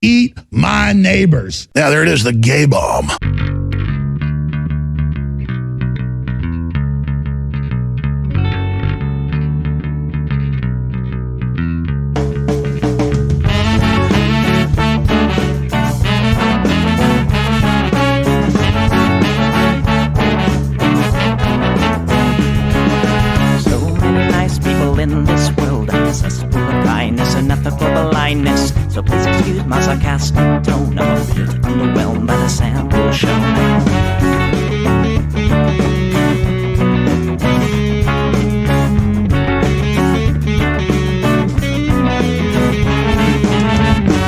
eat my neighbors. Yeah, there it is, the gay bomb. In this world, accessible of kindness and ethical blindness. So please excuse my sarcastic tone. I'm a bit underwhelmed by the sample shown.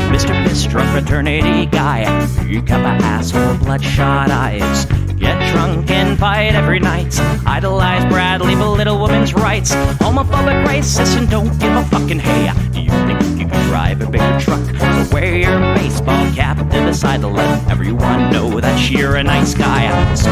Mr. Bistro fraternity guy, you got my ass full of bloodshot eyes. Get drunk and fight every night. Idolize Bradley, belittle women's rights. Homophobic, racist, and don't give a fucking hey. Do you think you can drive a bigger truck? So wear your baseball cap to the side to let everyone know that you're a nice guy. So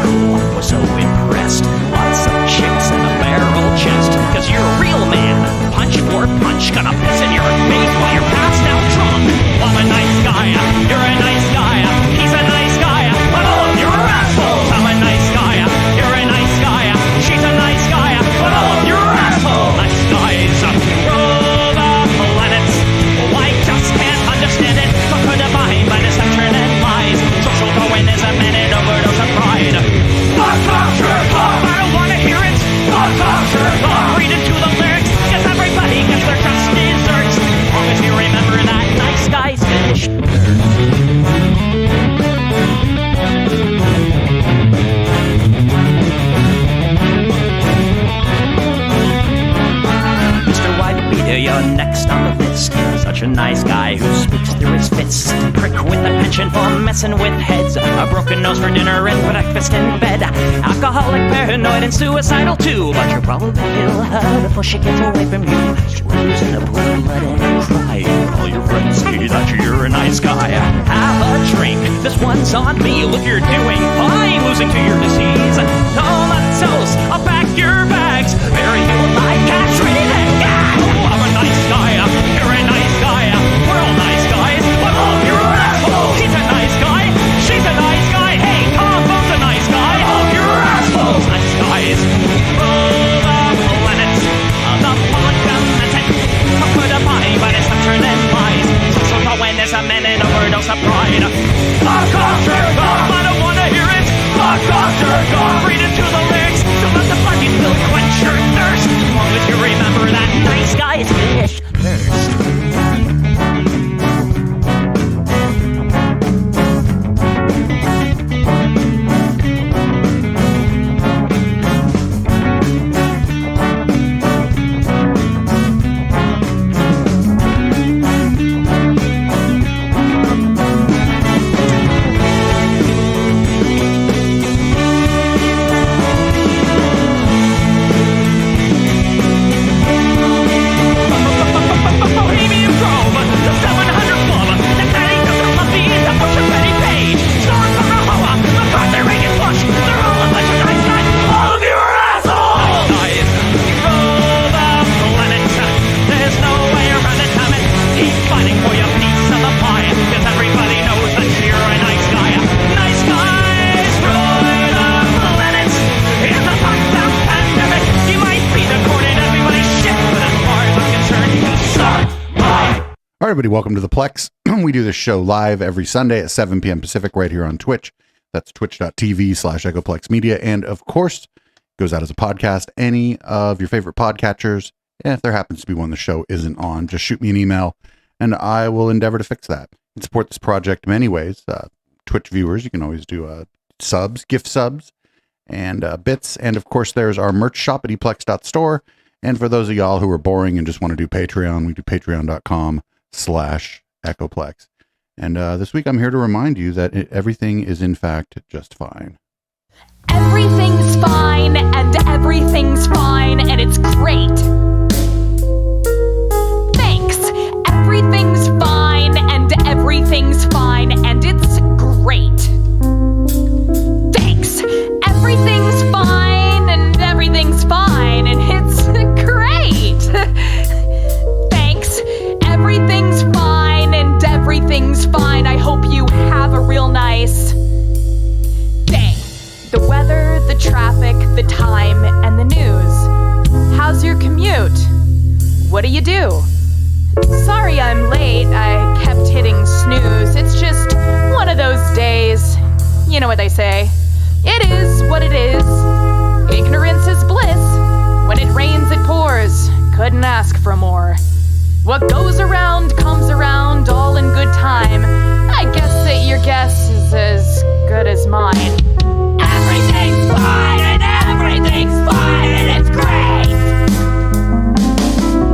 cool, we're so impressed. Lots of chicks in a barrel chest. Cause you're a real man. Punch for punch, gonna piss in your face while you're passed out drunk. I'm a nice guy, you're a nice guy. He's a nice guy, but all of you are assholes. I'm a nice guy, you're a nice guy. She's a nice guy, but all of you are assholes. Nice guys rule the planets. I just can't understand it. Fuck her divine by deception and lies. Social Darwinism and an overdose of pride. Fuck off, jerk off. I don't wanna hear it. Fuck off, jerk off. Read into the lyrics, cause everybody gets their just desserts. As long as you remember that nice guys finished. You're next on the list. Such a nice guy who speaks through his fists. Prick with a penchant for messing with heads. A broken nose for dinner and breakfast in bed. Alcoholic, paranoid, and suicidal too. But you'll probably kill her before she gets away from you. Screws in a blue blood and cry. All your friends say that you're a nice guy. Have a drink, this one's on me. Look, you're doing fine, losing to your disease. Comatose, I'll pack your bags. Bury you like castrated and gagged. I'm a nice guy, you're a nice guy. We're all nice guys, but all of you are assholes. He's a nice guy, she's a nice guy. Hey, Combo's a nice guy. All of you are assholes. Nice guys rule the planet. The public commented. Put a body by deception and lies. Social Darwinism and an overdose of pride. Fuck off, jerk off. I don't wanna hear it. Fuck off, jerk off. Read into the lyrics. Don't let the fucking pill quench your thirst. As long as you remember that nice guys finish first. All right, everybody, welcome to the Plex. We do this show live every Sunday at 7 p.m. Pacific right here on Twitch. That's twitch.tv/EchoPlex Media. And of course, it goes out as a podcast. Any of your favorite podcatchers, and if there happens to be one the show isn't on, just shoot me an email and I will endeavor to fix that. You can support this project many ways. Twitch viewers, you can always do subs, gift subs, and bits. And of course, there's our merch shop at eplex.store. And for those of y'all who are boring and just want to do Patreon, we do patreon.com/EchoPlex. And this week I'm here to remind you that everything is in fact just fine. Everything's fine, and everything's fine, and it's great. Thanks. Everything's fine, and everything's fine, and it's great. Thanks. Everything's fine, and everything's fine, and it's great. Thanks. Everything's fine, and everything's what do you do? Sorry I'm late, I kept hitting snooze. It's just one of those days. You know what they say. It is what it is. Ignorance is bliss. When it rains, it pours. Couldn't ask for more. What goes around comes around, all in good time. I guess that your guess is as good as mine. Everything's fine and everything's fine and it's great.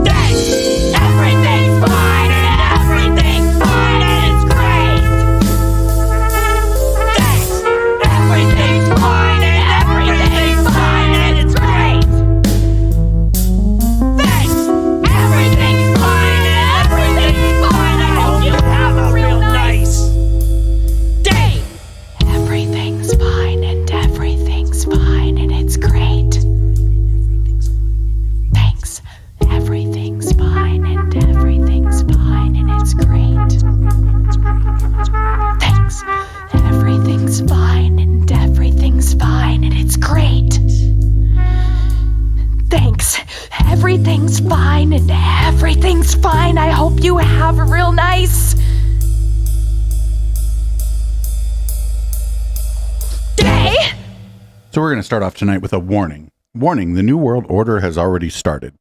Thanks. Everything's fine and everything's fine and it's great. Thanks. Everything's fine and everything's fine and it's great. Thanks. Everything's fine and everything's fine. I hope you have a real nice day. Everything's fine and everything's fine and it's great. Thanks. Everything's fine and everything's fine and it's great. Thanks. Everything's fine and everything's fine and it's great. Thanks. Everything's fine and everything's fine. I hope you have a real nice day. So we're going to start off tonight with a warning. Warning, the New World Order has already started.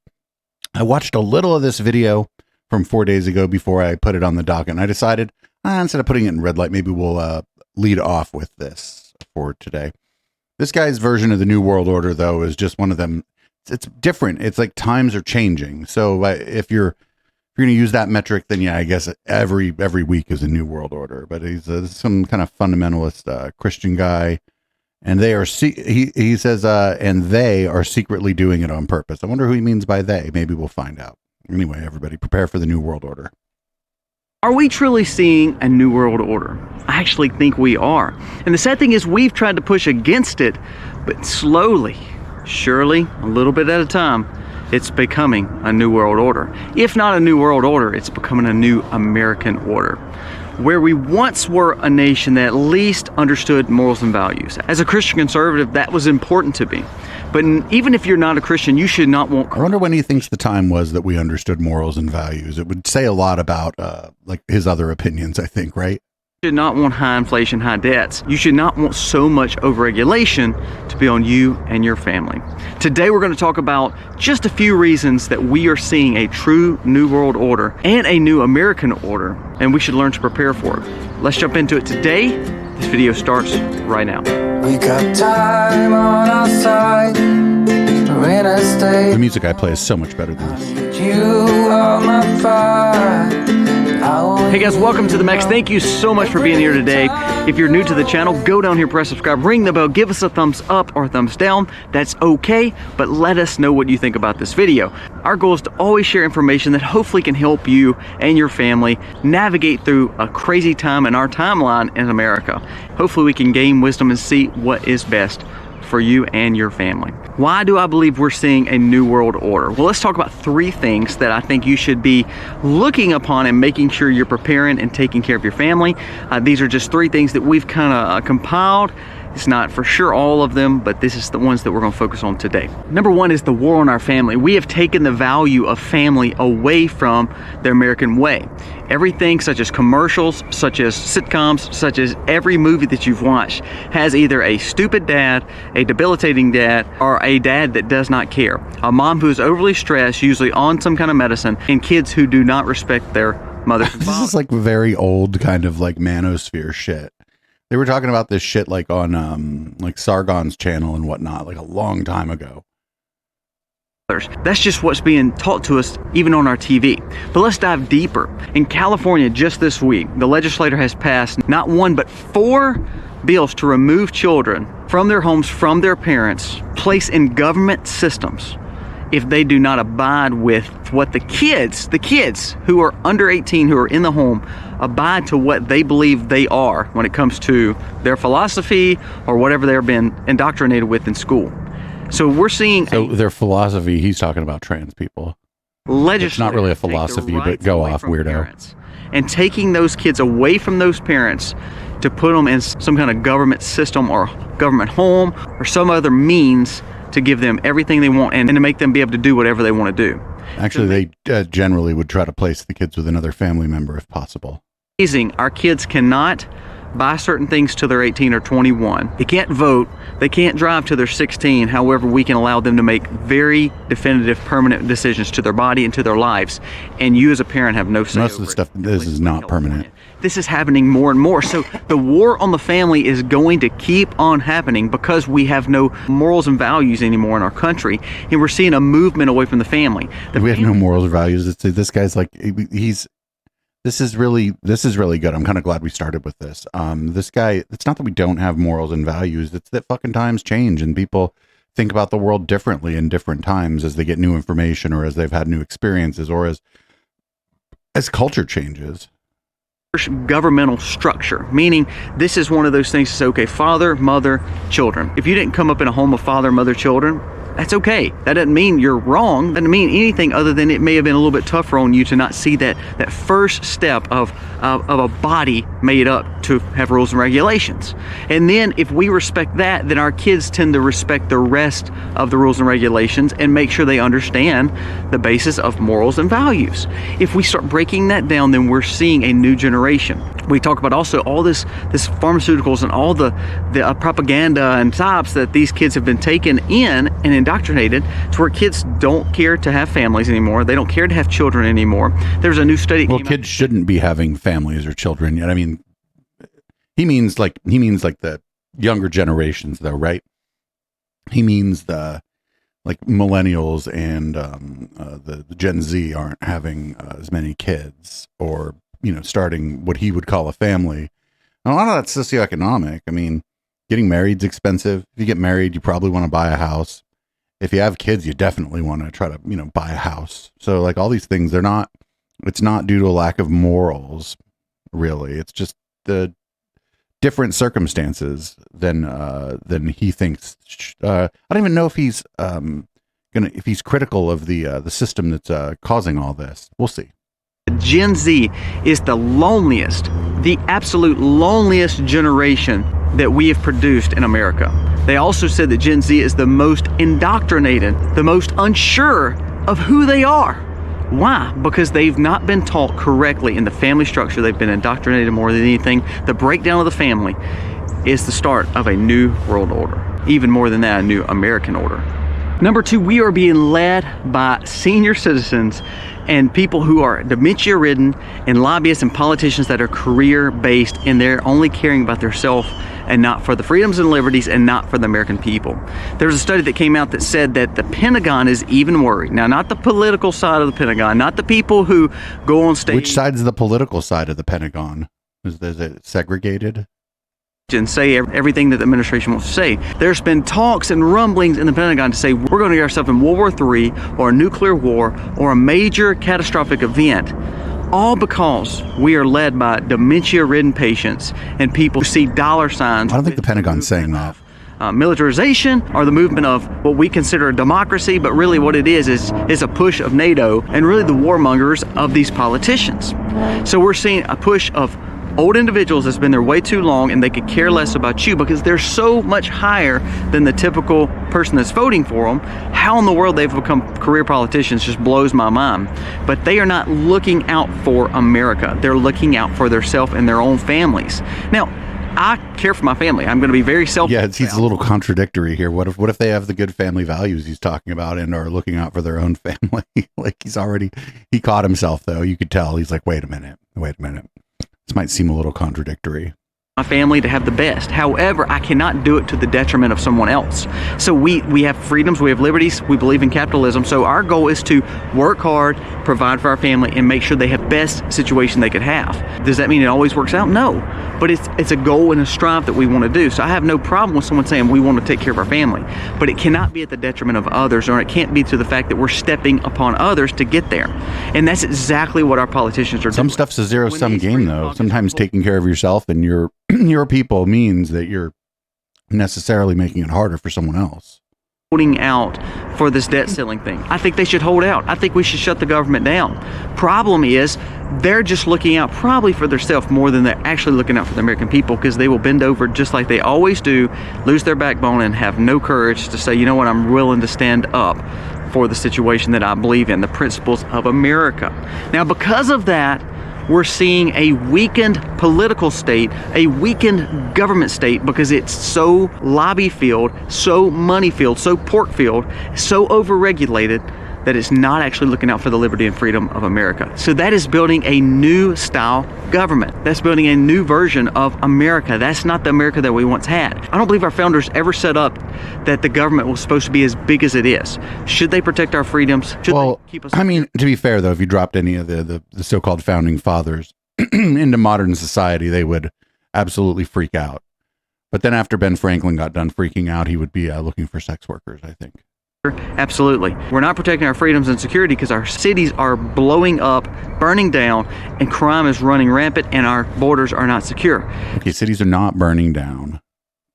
I watched a little of this video from 4 days ago before I put it on the docket, and I decided, instead of putting it in red light, maybe we'll lead off with this for today. This guy's version of the New World Order, though, is just one of them. It's different. It's like times are changing. So if you're going to use that metric, then yeah, I guess every week is a New World Order. But he's some kind of fundamentalist Christian guy. And they are, he says, and they are secretly doing it on purpose. I wonder who he means by they. Maybe we'll find out. Anyway, everybody, prepare for the New World Order. Are we truly seeing a New World Order? I actually think we are. And the sad thing is we've tried to push against it, but slowly, surely, a little bit at a time, it's becoming a New World Order. If not a New World Order, it's becoming a new American order, where we once were a nation that at least understood morals and values. As a Christian conservative, that was important to me. But even if you're not a Christian, you should not want... I wonder when he thinks the time was that we understood morals and values. It would say a lot about like his other opinions, I think, right? You should not want high inflation, high debts. You should not want so much overregulation to be on you and your family. Today we're going to talk about just a few reasons that we are seeing a true New World Order and a new American order, and we should learn to prepare for it. Let's jump into it today. This video starts right now. We got time on our side. When I stay, The music I play is so much better than this. you are my fire. Hey guys, welcome to the Max. Thank you so much for being here today. If you're new to the channel, go down here, press subscribe, ring the bell, give us a thumbs up or a thumbs down. That's okay, but let us know what you think about this video. Our goal is to always share information that hopefully can help you and your family navigate through a crazy time in our timeline in America. Hopefully we can gain wisdom and see what is best for you and your family. Why do I believe we're seeing a New World Order? Well, let's talk about three things that I think you should be looking upon and making sure you're preparing and taking care of your family. These are just three things that we've kind of compiled. It's not for sure all of them, but this is the ones that we're going to focus on today. Number one is the war on our family. We have taken the value of family away from the American way. Everything such as commercials, such as sitcoms, such as every movie that you've watched has either a stupid dad, a debilitating dad, or a dad that does not care. A mom who is overly stressed, usually on some kind of medicine, and kids who do not respect their mother. This is like very old kind of like manosphere shit. They were talking about this shit like on like Sargon's channel and whatnot, like a long time ago. That's just what's being taught to us even on our TV. But let's dive deeper. In California just this week, the legislature has passed not one but 4 bills to remove children from their homes, from their parents, placed in government systems if they do not abide with what the kids who are under 18 who are in the home abide to what they believe they are when it comes to their philosophy or whatever they're been indoctrinated with in school. So we're seeing their philosophy, he's talking about trans people. It's not really a philosophy, but go off, weirdo. And taking those kids away from those parents to put them in some kind of government system or government home or some other means to give them everything they want and to make them be able to do whatever they want to do. Actually, they generally would try to place the kids with another family member if possible. Our kids cannot buy certain things till they're 18 or 21. They can't vote. They can't drive till they're 16. However, we can allow them to make very definitive, permanent decisions to their body and to their lives. And you as a parent have no say. Most of the stuff, this is not permanent. This is happening more and more. So the war on the family is going to keep on happening because we have no morals and values anymore in our country. And we're seeing a movement away from the family. We have no morals or values. This guy's like, this is really good. I'm kind of glad we started with this. This guy, it's not that we don't have morals and values. It's that fucking times change and people think about the world differently in different times as they get new information or as they've had new experiences or as culture changes. Governmental structure, meaning this is one of those things. It's okay, father, mother, children. If you didn't come up in a home of father, mother, children, that's okay. That doesn't mean you're wrong. That doesn't mean anything other than it may have been a little bit tougher on you to not see that first step of a body made up to have rules and regulations. And then if we respect that, then our kids tend to respect the rest of the rules and regulations and make sure they understand the basis of morals and values. If we start breaking that down, then we're seeing a new generation. We talk about also all this pharmaceuticals and all the propaganda and types that these kids have been taken in and indoctrinated to where kids don't care to have families anymore. They don't care to have children anymore. There's a new study. Well, kids shouldn't be having families or children yet. I mean, he means like the younger generations, though, right? He means the like millennials and the Gen Z aren't having as many kids or starting what he would call a family. And a lot of that's socioeconomic. I mean, getting married's expensive. If you get married, you probably want to buy a house. If you have kids, you definitely want to try to, buy a house. So like all these things, it's not due to a lack of morals, really. It's just the different circumstances than he thinks. I don't even know if he's if he's critical of the system that's causing all this. We'll see. Gen Z is the loneliest, the absolute loneliest generation that we have produced in America. They also said that Gen Z is the most indoctrinated, the most unsure of who they are. Why? Because they've not been taught correctly in the family structure. They've been indoctrinated more than anything. The breakdown of the family is the start of a new world order. Even more than that, a new American order. Number two, we are being led by senior citizens and people who are dementia-ridden and lobbyists and politicians that are career-based and they're only caring about themselves and not for the freedoms and liberties and not for the American people. There's a study that came out that said that the Pentagon is even worried. Now, not the political side of the Pentagon, not the people who go on stage. Which side's the political side of the Pentagon? Is it segregated? And say everything that the administration wants to say. There's been talks and rumblings in the Pentagon to say we're going to get ourselves in World War III or a nuclear war or a major catastrophic event, all because we are led by dementia-ridden patients and people who see dollar signs. I don't think the Pentagon's saying that. Militarization or the movement of what we consider a democracy, but really what it is a push of NATO and really the warmongers of these politicians. So we're seeing a push of old individuals that's been there way too long and they could care less about you because they're so much higher than the typical person that's voting for them. How in the world they've become career politicians just blows my mind. But they are not looking out for America. They're looking out for themselves and their own families. Now, I care for my family. I'm going to be very selfish. Yeah, it's a little contradictory here. What if they have the good family values he's talking about and are looking out for their own family? Like he caught himself though. You could tell he's like, wait a minute. This might seem a little contradictory. My family to have the best. However, I cannot do it to the detriment of someone else. So we have freedoms, we have liberties, we believe in capitalism. So our goal is to work hard, provide for our family, and make sure they have best situation they could have. Does that mean it always works out? No. But it's a goal and a strive that we want to do. So I have no problem with someone saying we want to take care of our family. But it cannot be at the detriment of others, or it can't be to the fact that we're stepping upon others to get there. And that's exactly what our politicians are doing. Some stuff's a zero-sum game, though. Sometimes taking care of yourself and your people means that you're necessarily making it harder for someone else. Holding out for this debt ceiling thing. I think they should hold out. I think we should shut the government down. Problem is, they're just looking out probably for themselves more than they're actually looking out for the American people, because they will bend over just like they always do, lose their backbone, and have no courage to say, you know what, I'm willing to stand up for the situation that I believe in, the principles of America. Now, because of that, we're seeing a weakened political state, a weakened government state, because it's so lobby filled, so money filled, so pork filled, so overregulated that it's not actually looking out for the liberty and freedom of America. So that is building a new style government. That's building a new version of America. That's not the America that we once had. I don't believe our founders ever set up that the government was supposed to be as big as it is. Should they protect our freedoms? Should they keep us? I mean, to be fair though, if you dropped any of the so-called founding fathers into modern society, they would absolutely freak out. But then after Ben Franklin got done freaking out, he would be looking for sex workers, I think. Absolutely. We're not protecting our freedoms and security because our cities are blowing up, burning down, and crime is running rampant, and our borders are not secure. Okay, cities are not burning down.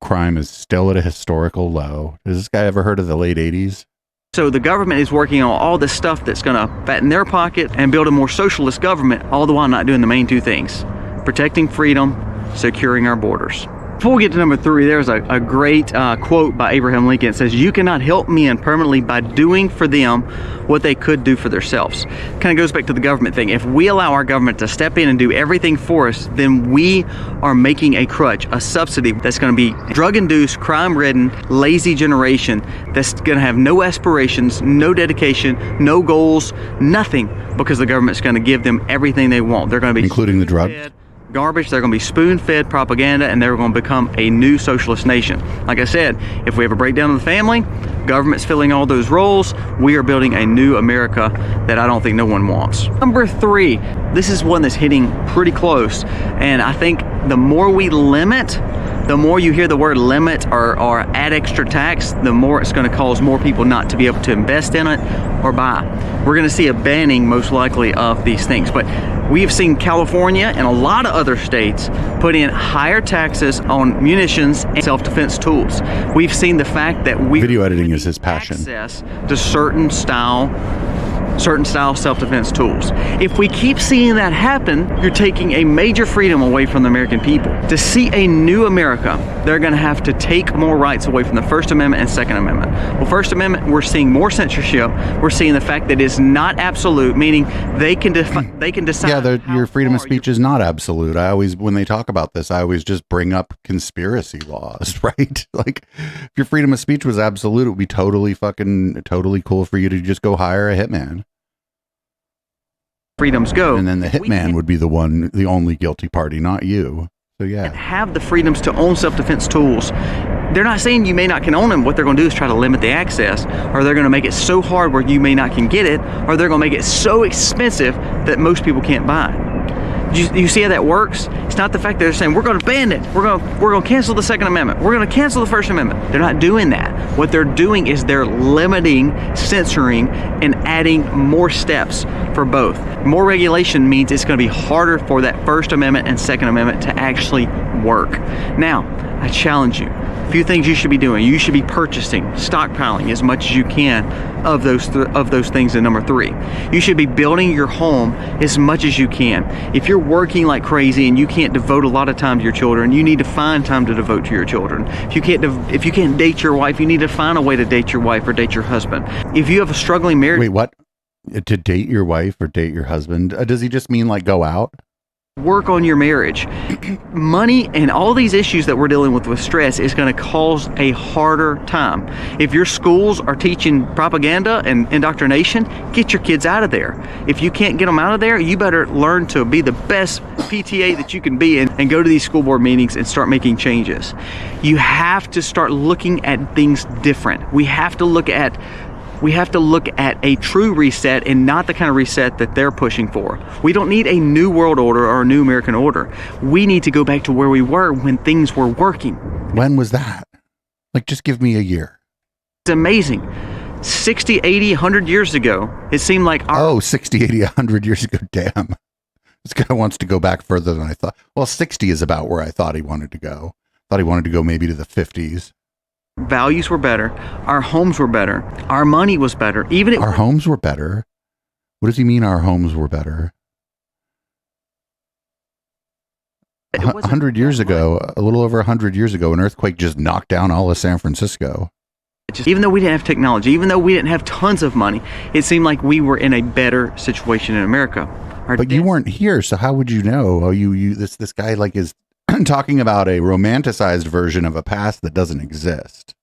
Crime is still at a historical low. Has this guy ever heard of the late 80s? So the government is working on all this stuff that's going to fatten their pocket and build a more socialist government, all the while not doing the main two things: protecting freedom, securing our borders. Before we get to number 3, there's a great quote by Abraham Lincoln. It says, "You cannot help men permanently by doing for them what they could do for themselves." Kind of goes back to the government thing. If we allow our government to step in and do everything for us, then we are making a crutch, a subsidy that's going to be drug-induced, crime-ridden, lazy generation that's going to have no aspirations, no dedication, no goals, nothing, because the government's going to give them everything they want. They're going to be including the drugs. Garbage. They're going to be spoon-fed propaganda, and they're going to become a new socialist nation. Like I said, if we have a breakdown of the family, government's filling all those roles, we are building a new America that I don't think no one wants. Number 3, this is one that's hitting pretty close, and I think the more we limit, the more you hear the word limit or add extra tax, the more it's going to cause more people not to be able to invest in it or buy. We're going to see a banning most likely of these things, but we have seen California and a lot of other states put in higher taxes on munitions and self-defense tools. We've seen the fact that video editing is his passion. Access to certain style self-defense tools. If we keep seeing that happen, you're taking a major freedom away from the American people. To see a new America, they're going to have to take more rights away from the First Amendment and Second Amendment. Well, First Amendment, we're seeing more censorship. We're seeing the fact that it's not absolute, meaning they can decide. Yeah, your freedom of speech is not absolute. When they talk about this, I always just bring up conspiracy laws, right? Like, if your freedom of speech was absolute, it would be totally cool for you to just go hire a hitman. Freedoms go, and then the hitman would be the only guilty party, not you. So yeah, have the freedoms to own self-defense tools. They're not saying you may not can own them. What they're going to do is try to limit the access, or they're going to make it so hard where you may not can get it, or they're going to make it so expensive that most people can't buy. You see how that works? It's not the fact that they're saying we're going to ban it, we're going to cancel the Second Amendment, we're going to cancel the First Amendment. They're not doing that. What they're doing is they're limiting, censoring, and adding more steps for both. More regulation means it's going to be harder for that First Amendment and Second Amendment to actually work. Now, I challenge you. A few things you should be doing. You should be purchasing, stockpiling as much as you can of those things in number 3. You should be building your home as much as you can. If you're working like crazy and you can't devote a lot of time to your children, you need to find time to devote to your children. If you can't date your wife, you need to find a way to date your wife or date your husband. If you have a struggling marriage... Wait, what? To date your wife or date your husband? Does he just mean like go out? Work on your marriage. Money and all these issues that we're dealing with stress is going to cause a harder time. If your schools are teaching propaganda and indoctrination, get your kids out of there. If you can't get them out of there, you better learn to be the best PTA that you can be and go to these school board meetings and start making changes. You have to start looking at things different. We have to look at a true reset and not the kind of reset that they're pushing for. We don't need a new world order or a new American order. We need to go back to where we were when things were working. When was that? Like, just give me a year. It's amazing. 60, 80, 100 years ago, it seemed like... 60, 80, 100 years ago, damn. This guy wants to go back further than I thought. Well, 60 is about where I thought he wanted to go. Thought he wanted to go maybe to the 50s. Values were better. Our homes were better. Our money was better. Our homes were better? What does he mean our homes were better? 100 years ago, a little over 100 years ago, an earthquake just knocked down all of San Francisco. Even though we didn't have technology, even though we didn't have tons of money, it seemed like we were in a better situation in America. But you weren't here, so how would you know? Oh, this guy like is talking about a romanticized version of a past that doesn't exist.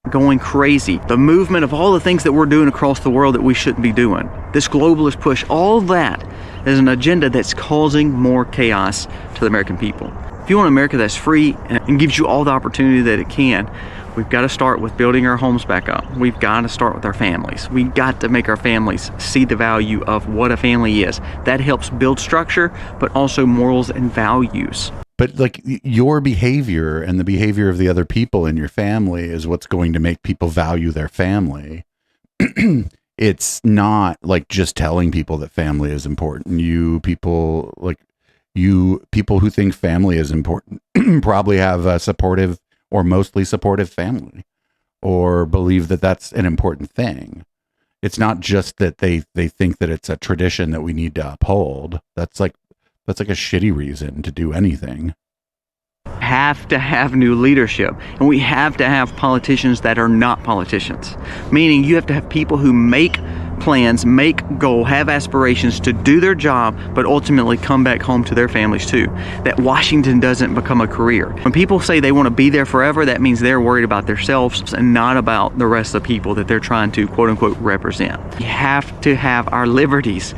Going crazy. The movement of all the things that we're doing across the world that we shouldn't be doing. This globalist push, all that is an agenda that's causing more chaos to the American people. If you want an America that's free and gives you all the opportunity that it can, we've got to start with building our homes back up. We've got to start with our families. We've got to make our families see the value of what a family is. That helps build structure, but also morals and values. But like your behavior and the behavior of the other people in your family is what's going to make people value their family. It's not like just telling people that family is important. You people who think family is important probably have a supportive or mostly supportive family, or believe that that's an important thing. It's not just that they think that it's a tradition that we need to uphold. That's like a shitty reason to do anything. Have to have new leadership, and we have to have politicians that are not politicians, meaning you have to have people who make plans, make goal, have aspirations to do their job, but ultimately come back home to their families too. That Washington doesn't become a career. When people say they want to be there forever, that means they're worried about themselves and not about the rest of the people that they're trying to quote unquote represent. We have to have our liberties.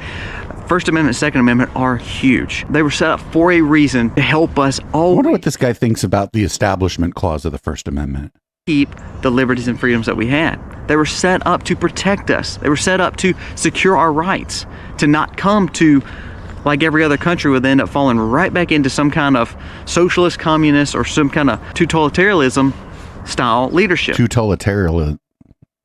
First Amendment, Second Amendment are huge. They were set up for a reason to help us all. I wonder what this guy thinks about the Establishment Clause of the First Amendment. Keep the liberties and freedoms that we had. They were set up to protect us. They were set up to secure our rights, to not come to, like every other country, would end up falling right back into some kind of socialist, communist, or some kind of totalitarianism style leadership. Totalitarianism.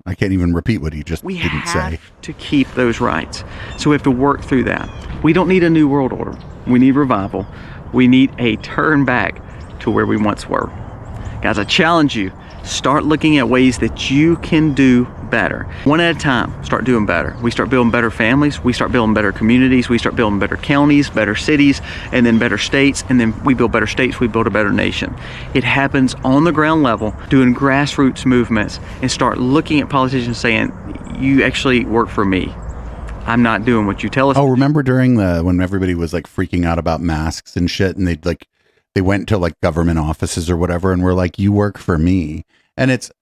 I can't even repeat what he just didn't say. We have to keep those rights. So we have to work through that. We don't need a new world order. We need revival. We need a turn back to where we once were. Guys, I challenge you, start looking at ways that you can do better. One at a time, start doing better. We start building better families, we start building better communities, we start building better counties, better cities, and then better states, and then we build better states, we build a better nation. It happens on the ground level, doing grassroots movements, and start looking at politicians saying, you actually work for me. I'm not doing what you tell us. Oh, remember during when everybody was like freaking out about masks and shit, and they went to like government offices or whatever and were like, you work for me. And it's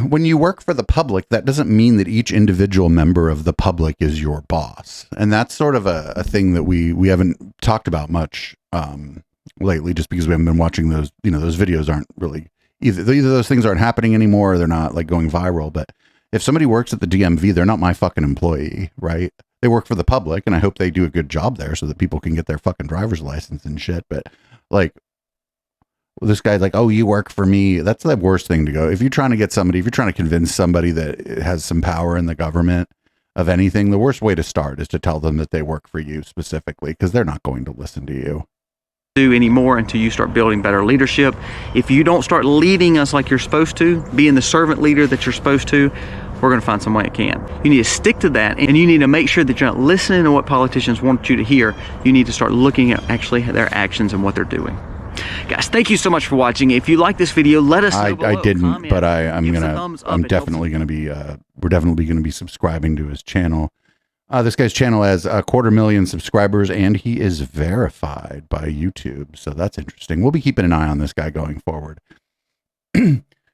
when you work for the public, that doesn't mean that each individual member of the public is your boss. And that's sort of a thing that we haven't talked about much lately, just because we haven't been watching those, those videos aren't really either those things aren't happening anymore, or they're not like going viral. But if somebody works at the DMV, they're not my fucking employee, right? They work for the public, and I hope they do a good job there so that people can get their fucking driver's license and shit. But like, this guy's like, oh, you work for me. That's the worst thing to go. If you're trying to convince somebody that has some power in the government of anything, the worst way to start is to tell them that they work for you specifically, because they're not going to listen to you. Do anymore until you start building better leadership. If you don't start leading us like you're supposed to, being the servant leader that you're supposed to, we're going to find some way it can. You need to stick to that, and you need to make sure that you're not listening to what politicians want you to hear. You need to start looking at actually their actions and what they're doing. Guys, thank you so much for watching. If you like this video, let us know below. I didn't, comment, but we're definitely going to be subscribing to his channel. This guy's channel has 250,000 subscribers, and he is verified by YouTube. So that's interesting. We'll be keeping an eye on this guy going forward.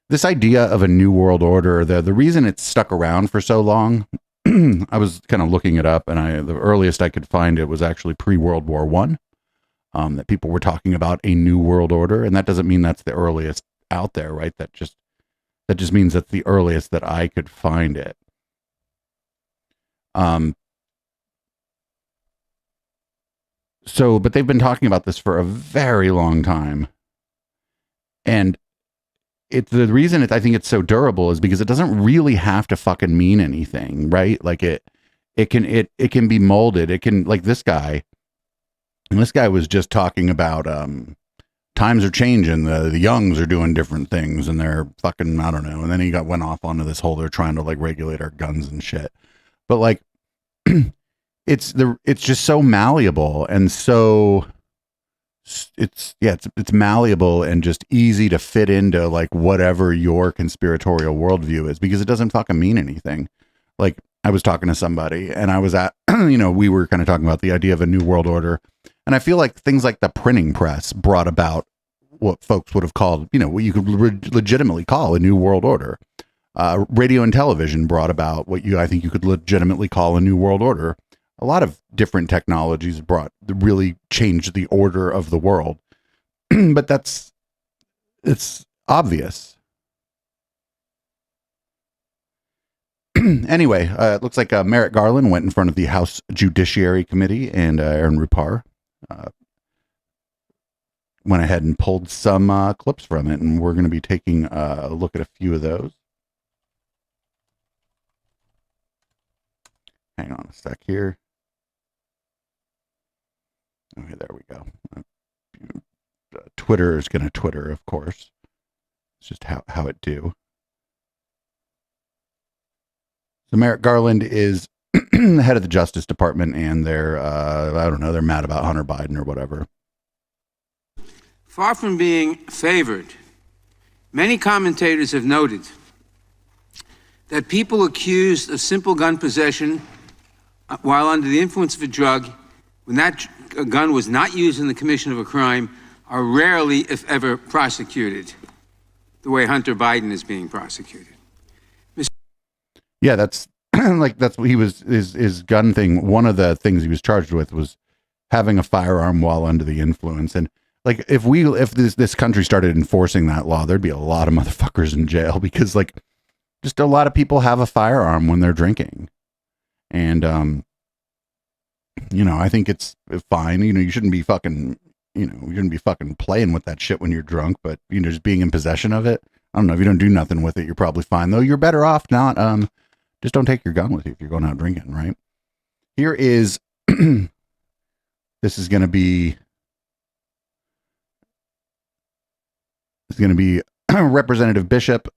This idea of a new world order, the reason it's stuck around for so long, I was kind of looking it up, and the earliest I could find it was actually pre-World War I, that people were talking about a new world order. And that doesn't mean that's the earliest out there, right? That just means that's the earliest that I could find it. But they've been talking about this for a very long time. And the reason I think it's so durable is because it doesn't really have to fucking mean anything, right? Like it can be molded. It can, like this guy, and this guy was just talking about, times are changing. The youngs are doing different things, and they're fucking, I don't know. And then he went off onto this whole, they're trying to like regulate our guns and shit. But like, it's just so malleable and so it's malleable and just easy to fit into like whatever your conspiratorial worldview is, because it doesn't fucking mean anything. Like, I was talking to somebody and I was at, we were kind of talking about the idea of a new world order. And I feel like things like the printing press brought about what folks would have called, what you could legitimately call a new world order. Radio and television brought about what I think you could legitimately call a new world order. A lot of different technologies really changed the order of the world. But it's obvious. Anyway, it looks like Merrick Garland went in front of the House Judiciary Committee, and Aaron Rupar went ahead and pulled some clips from it, and we're going to be taking a look at a few of those. Hang on a sec here. Okay, there we go. Twitter is going to Twitter, of course. It's just how it do. So Merrick Garland is the head of the Justice Department, and they're, they're mad about Hunter Biden or whatever. Far from being favored, many commentators have noted that people accused of simple gun possession while under the influence of a drug, when that gun was not used in the commission of a crime, are rarely, if ever, prosecuted the way Hunter Biden is being prosecuted. Yeah, that's that's what his gun thing. One of the things he was charged with was having a firearm while under the influence. And like, if this country started enforcing that law, there'd be a lot of motherfuckers in jail, because like, just a lot of people have a firearm when they're drinking. And, I think it's fine. You shouldn't be fucking, playing with that shit when you're drunk, but, just being in possession of it. I don't know, if you don't do nothing with it, you're probably fine, though. You're better off not, just don't take your gun with you if you're going out drinking, right? Here is, this is going to be Representative Bishop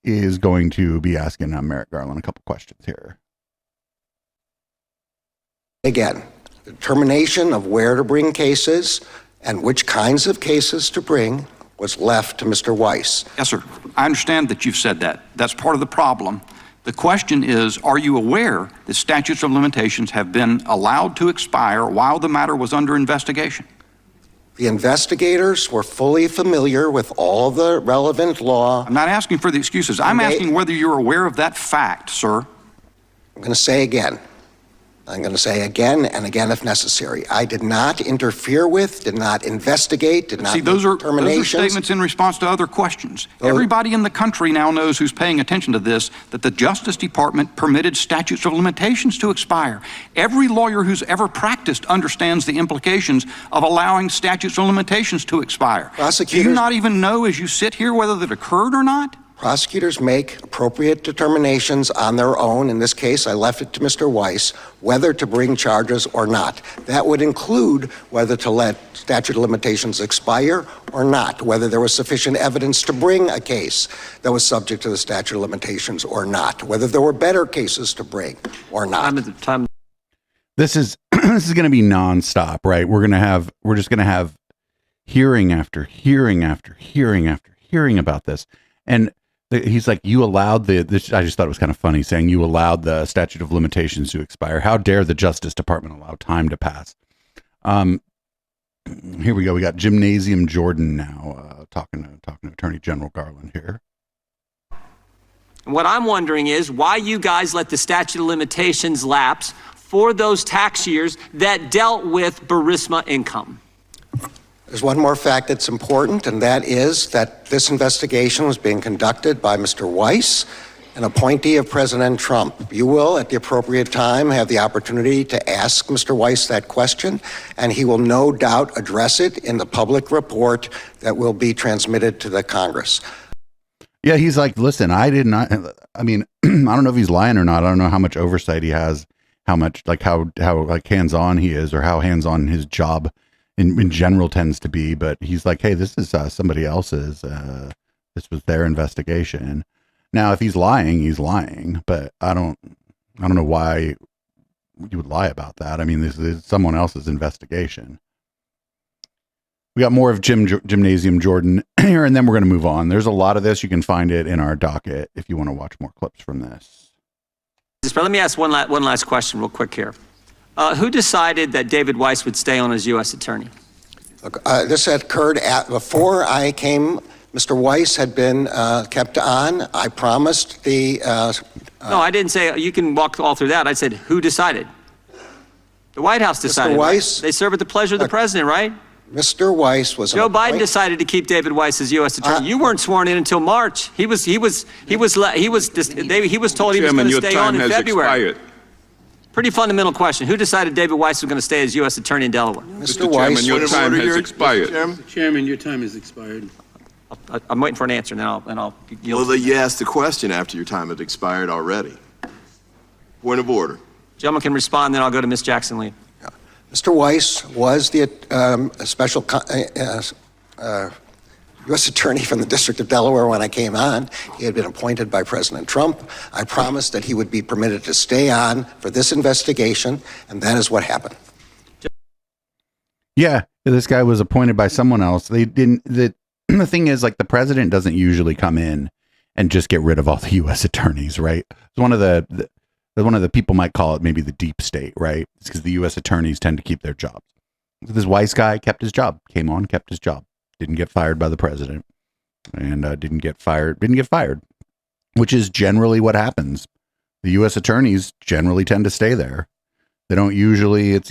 is going to be asking Merrick Garland a couple questions here. Again, the determination of where to bring cases and which kinds of cases to bring was left to Mr. Weiss. Yes, sir. I understand that you've said that. That's part of the problem. The question is, are you aware that statutes of limitations have been allowed to expire while the matter was under investigation? The investigators were fully familiar with all the relevant law. I'm not asking for the excuses. I'm asking whether you're aware of that fact, sir. I'm going to say again. I'm going to say again and again if necessary. I did not interfere with, did not investigate, did not make determinations. Those are statements in response to other questions. Everybody in the country now knows, who's paying attention to this, that the Justice Department permitted statutes of limitations to expire. Every lawyer who's ever practiced understands the implications of allowing statutes of limitations to expire. Do you not even know, as you sit here, whether that occurred or not? Prosecutors make appropriate determinations on their own. In this case, I left it to Mr. Weiss whether to bring charges or not. That would include whether to let statute of limitations expire or not, whether there was sufficient evidence to bring a case that was subject to the statute of limitations or not, whether there were better cases to bring or not. This is going to be nonstop, right? We're just going to have hearing after hearing after hearing after hearing about this. And he's like, you allowed this. I just thought it was kind of funny saying you allowed the statute of limitations to expire. How dare the Justice Department allow time to pass? Here we go. We got Gymnasium Jordan now talking to Attorney General Garland here. What I'm wondering is why you guys let the statute of limitations lapse for those tax years that dealt with Burisma income. There's one more fact that's important, and that is that this investigation was being conducted by Mr. Weiss, an appointee of President Trump. You will, at the appropriate time, have the opportunity to ask Mr. Weiss that question, and he will no doubt address it in the public report that will be transmitted to the Congress. Yeah, he's like, listen, I did not, I mean, I don't know if he's lying or not. I don't know how much oversight he has, how much, like how like hands-on he is, or how hands-on his job in general tends to be, but he's like, hey, this is somebody else's, this was their investigation. Now, if he's lying, he's lying, but I don't know why you would lie about that. I mean, this is someone else's investigation. We got more of Gymnasium Jordan here, and then we're going to move on. There's a lot of this. You can find it in our docket if you want to watch more clips from this. But let me ask one last question real quick here. Who decided that David Weiss would stay on as U.S. Attorney? Look, this occurred before I came. Mr. Weiss had been kept on. I promised the... no, I didn't say, you can walk all through that. I said, who decided? The White House decided. Mr. Weiss, right? They serve at the pleasure of the president, right? Mr. Weiss was... Joe Biden decided to keep David Weiss as U.S. Attorney. You weren't sworn in until March. He was told he was going to stay on in February. Expired. Pretty fundamental question. Who decided David Weiss was going to stay as U.S. Attorney in Delaware? Mr. Weiss, your time has expired. Mr. Chairman, your time has expired. I'm waiting for an answer now, and I'll yield. Well, you asked the question after your time had expired already. Point of order. Gentleman can respond, then I'll go to Ms. Jackson-Lee. Mr. Weiss was the special U.S. Attorney from the District of Delaware when I came on. He had been appointed by President Trump. I promised that he would be permitted to stay on for this investigation, and that is what happened. Yeah, this guy was appointed by someone else. They didn't. The thing is, like, the president doesn't usually come in and just get rid of all the U.S. attorneys, right? It's one of the people might call it maybe the deep state, right? It's because the U.S. attorneys tend to keep their jobs. So this Weiss guy kept his job, came on, kept his job, didn't get fired by the president, and didn't get fired, which is generally what happens. The U.S. attorneys generally tend to stay there. They don't usually. It's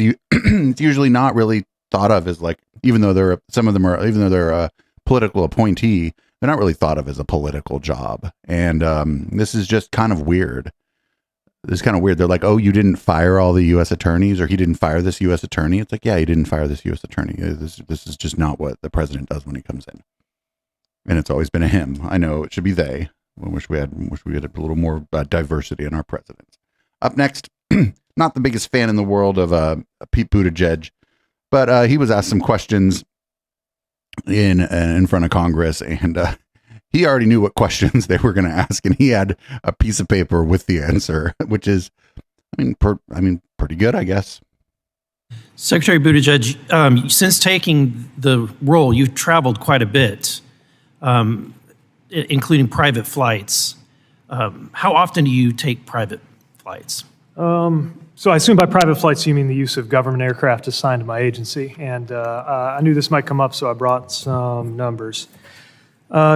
usually not really thought of as, like, even though they're a political appointee, they're not really thought of as a political job. And this is just kind of weird. It's kind of weird. They're like, oh, you didn't fire all the U.S. attorneys, or he didn't fire this U.S. attorney. It's like, yeah, he didn't fire this U.S. attorney. This is just not what the president does when he comes in. And it's always been a him. I know it should be they. I wish we had a little more diversity in our presidents. Up next, not the biggest fan in the world of Pete Buttigieg, but he was asked some questions in front of Congress, and he already knew what questions they were going to ask, and he had a piece of paper with the answer, which is, pretty good, I guess. Secretary Buttigieg, since taking the role, you've traveled quite a bit, including private flights. How often do you take private flights? So I assume by private flights you mean the use of government aircraft assigned to my agency, and I knew this might come up, so I brought some numbers.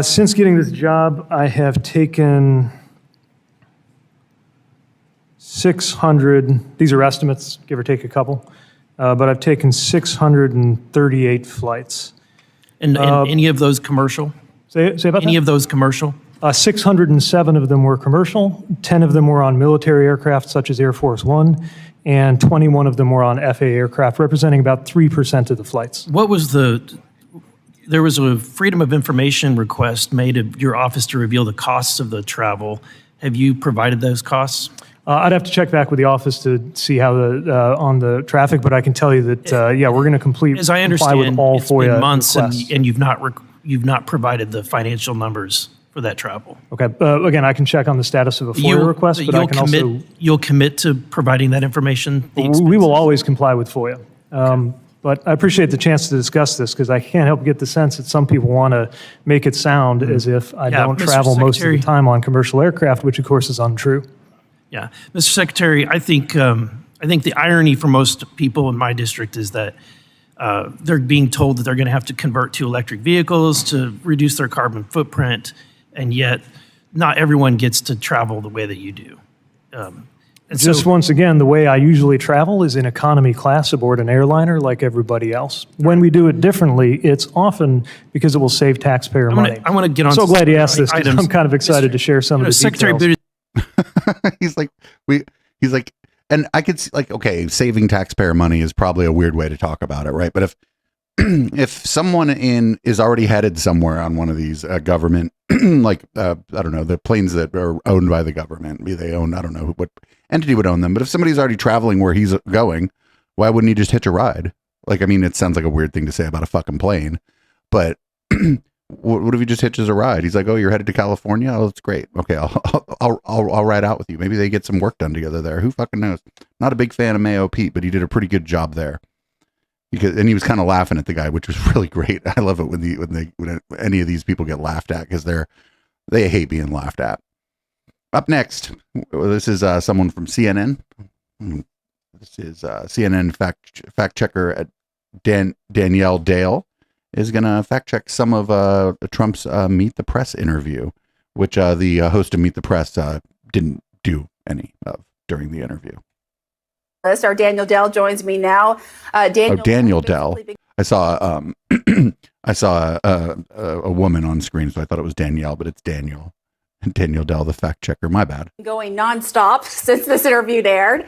Since getting this job, I have taken 600, these are estimates, give or take a couple, but I've taken 638 flights. And any of those commercial? Say about any that? of those commercial? 607 of them were commercial, 10 of them were on military aircraft such as Air Force One, and 21 of them were on FAA aircraft, representing about 3% of the flights. What was there was a Freedom of Information request made of your office to reveal the costs of the travel. Have you provided those costs? I'd have to check back with the office to see how on the traffic, but I can tell you that, we're going to comply with all it's FOIA been months requests. and you've not provided the financial numbers for that travel. Okay. Again, I can check on the status of a FOIA request, but I can you'll commit to providing that information? We will always comply with FOIA. But I appreciate the chance to discuss this because I can't help but get the sense that some people want to make it sound as if I don't Mr. travel most of Secretary. the time on commercial aircraft, which of course is untrue. Yeah. Mr. Secretary, I think the irony for most people in my district is that they're being told that they're going to have to convert to electric vehicles to reduce their carbon footprint, and yet not everyone gets to travel the way that you do. Once again, the way I usually travel is in economy class aboard an airliner like everybody else. When we do it differently, it's often because it will save taxpayer money. I want to get on. I'm so glad you asked this because items. I'm kind of excited to share some of the Secretary details. He's like, and I could see, like, okay, saving taxpayer money is probably a weird way to talk about it, right? But if someone is already headed somewhere on one of these government, like I don't know, the planes that are owned by the government, they own, I don't know what entity would own them, but if somebody's already traveling where he's going, why wouldn't he just hitch a ride? Like, I mean, it sounds like a weird thing to say about a fucking plane, but what if he just hitches a ride? He's like, oh, you're headed to California? Oh, that's great. Okay, I'll ride out with you. Maybe they get some work done together there. Who fucking knows? Not a big fan of Mayo Pete, but he did a pretty good job there. and he was kind of laughing at the guy, which was really great. I love it when any of these people get laughed at, because they hate being laughed at. Up next, this is someone from CNN. This is CNN fact checker at Danielle Dale is going to fact check some of Trump's Meet the Press interview, which the host of Meet the Press didn't do any of during the interview. Our Daniel Dell joins me now. Daniel Dell. I saw I saw a woman on screen, so I thought it was Danielle, but it's Daniel. Daniel Dell, the fact checker. My bad. Going nonstop since this interview aired.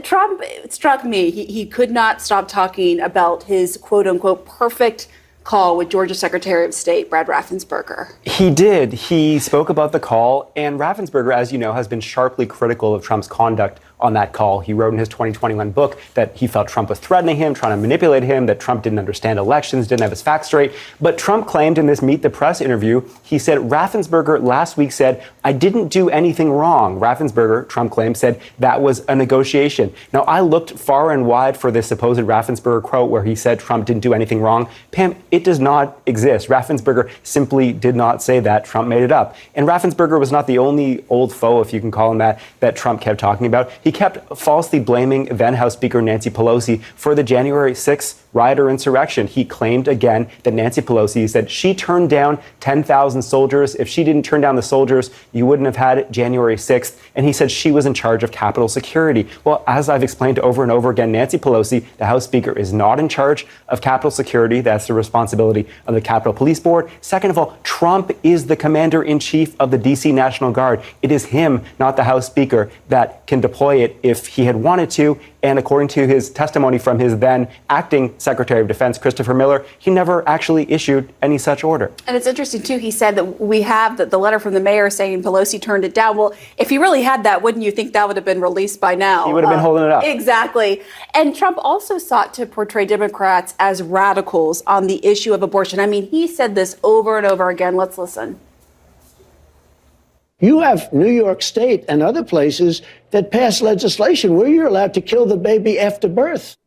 Trump struck me. He could not stop talking about his quote unquote perfect call with Georgia Secretary of State Brad Raffensperger. He did. He spoke about the call, and Raffensperger, as you know, has been sharply critical of Trump's conduct on that call. He wrote in his 2021 book that he felt Trump was threatening him, trying to manipulate him, that Trump didn't understand elections, didn't have his facts straight. But Trump claimed in this Meet the Press interview, he said Raffensperger last week said, "I didn't do anything wrong." Raffensperger, Trump claimed, said that was a negotiation. Now, I looked far and wide for this supposed Raffensperger quote where he said Trump didn't do anything wrong. Pam, it does not exist. Raffensperger simply did not say that. Trump made it up. And Raffensperger was not the only old foe, if you can call him that Trump kept talking about. He kept falsely blaming then House Speaker Nancy Pelosi for the January 6th riot or insurrection. He claimed again that Nancy Pelosi said she turned down 10,000 soldiers. If she didn't turn down the soldiers, you wouldn't have had January 6th. And he said she was in charge of Capitol security. Well, as I've explained over and over again, Nancy Pelosi, the House Speaker, is not in charge of Capitol security. That's the responsibility of the Capitol Police Board. Second of all, Trump is the commander-in-chief of the D.C. National Guard. It is him, not the House Speaker, that can deploy it if he had wanted to. And according to his testimony from his then acting Secretary of Defense, Christopher Miller, he never actually issued any such order. And it's interesting, too, he said that we have the letter from the mayor saying Pelosi turned it down. Well, if he really had that, wouldn't you think that would have been released by now? He would have been holding it up. Exactly. And Trump also sought to portray Democrats as radicals on the issue of abortion. I mean, he said this over and over again. Let's listen. You have New York State and other places that pass legislation where you're allowed to kill the baby after birth.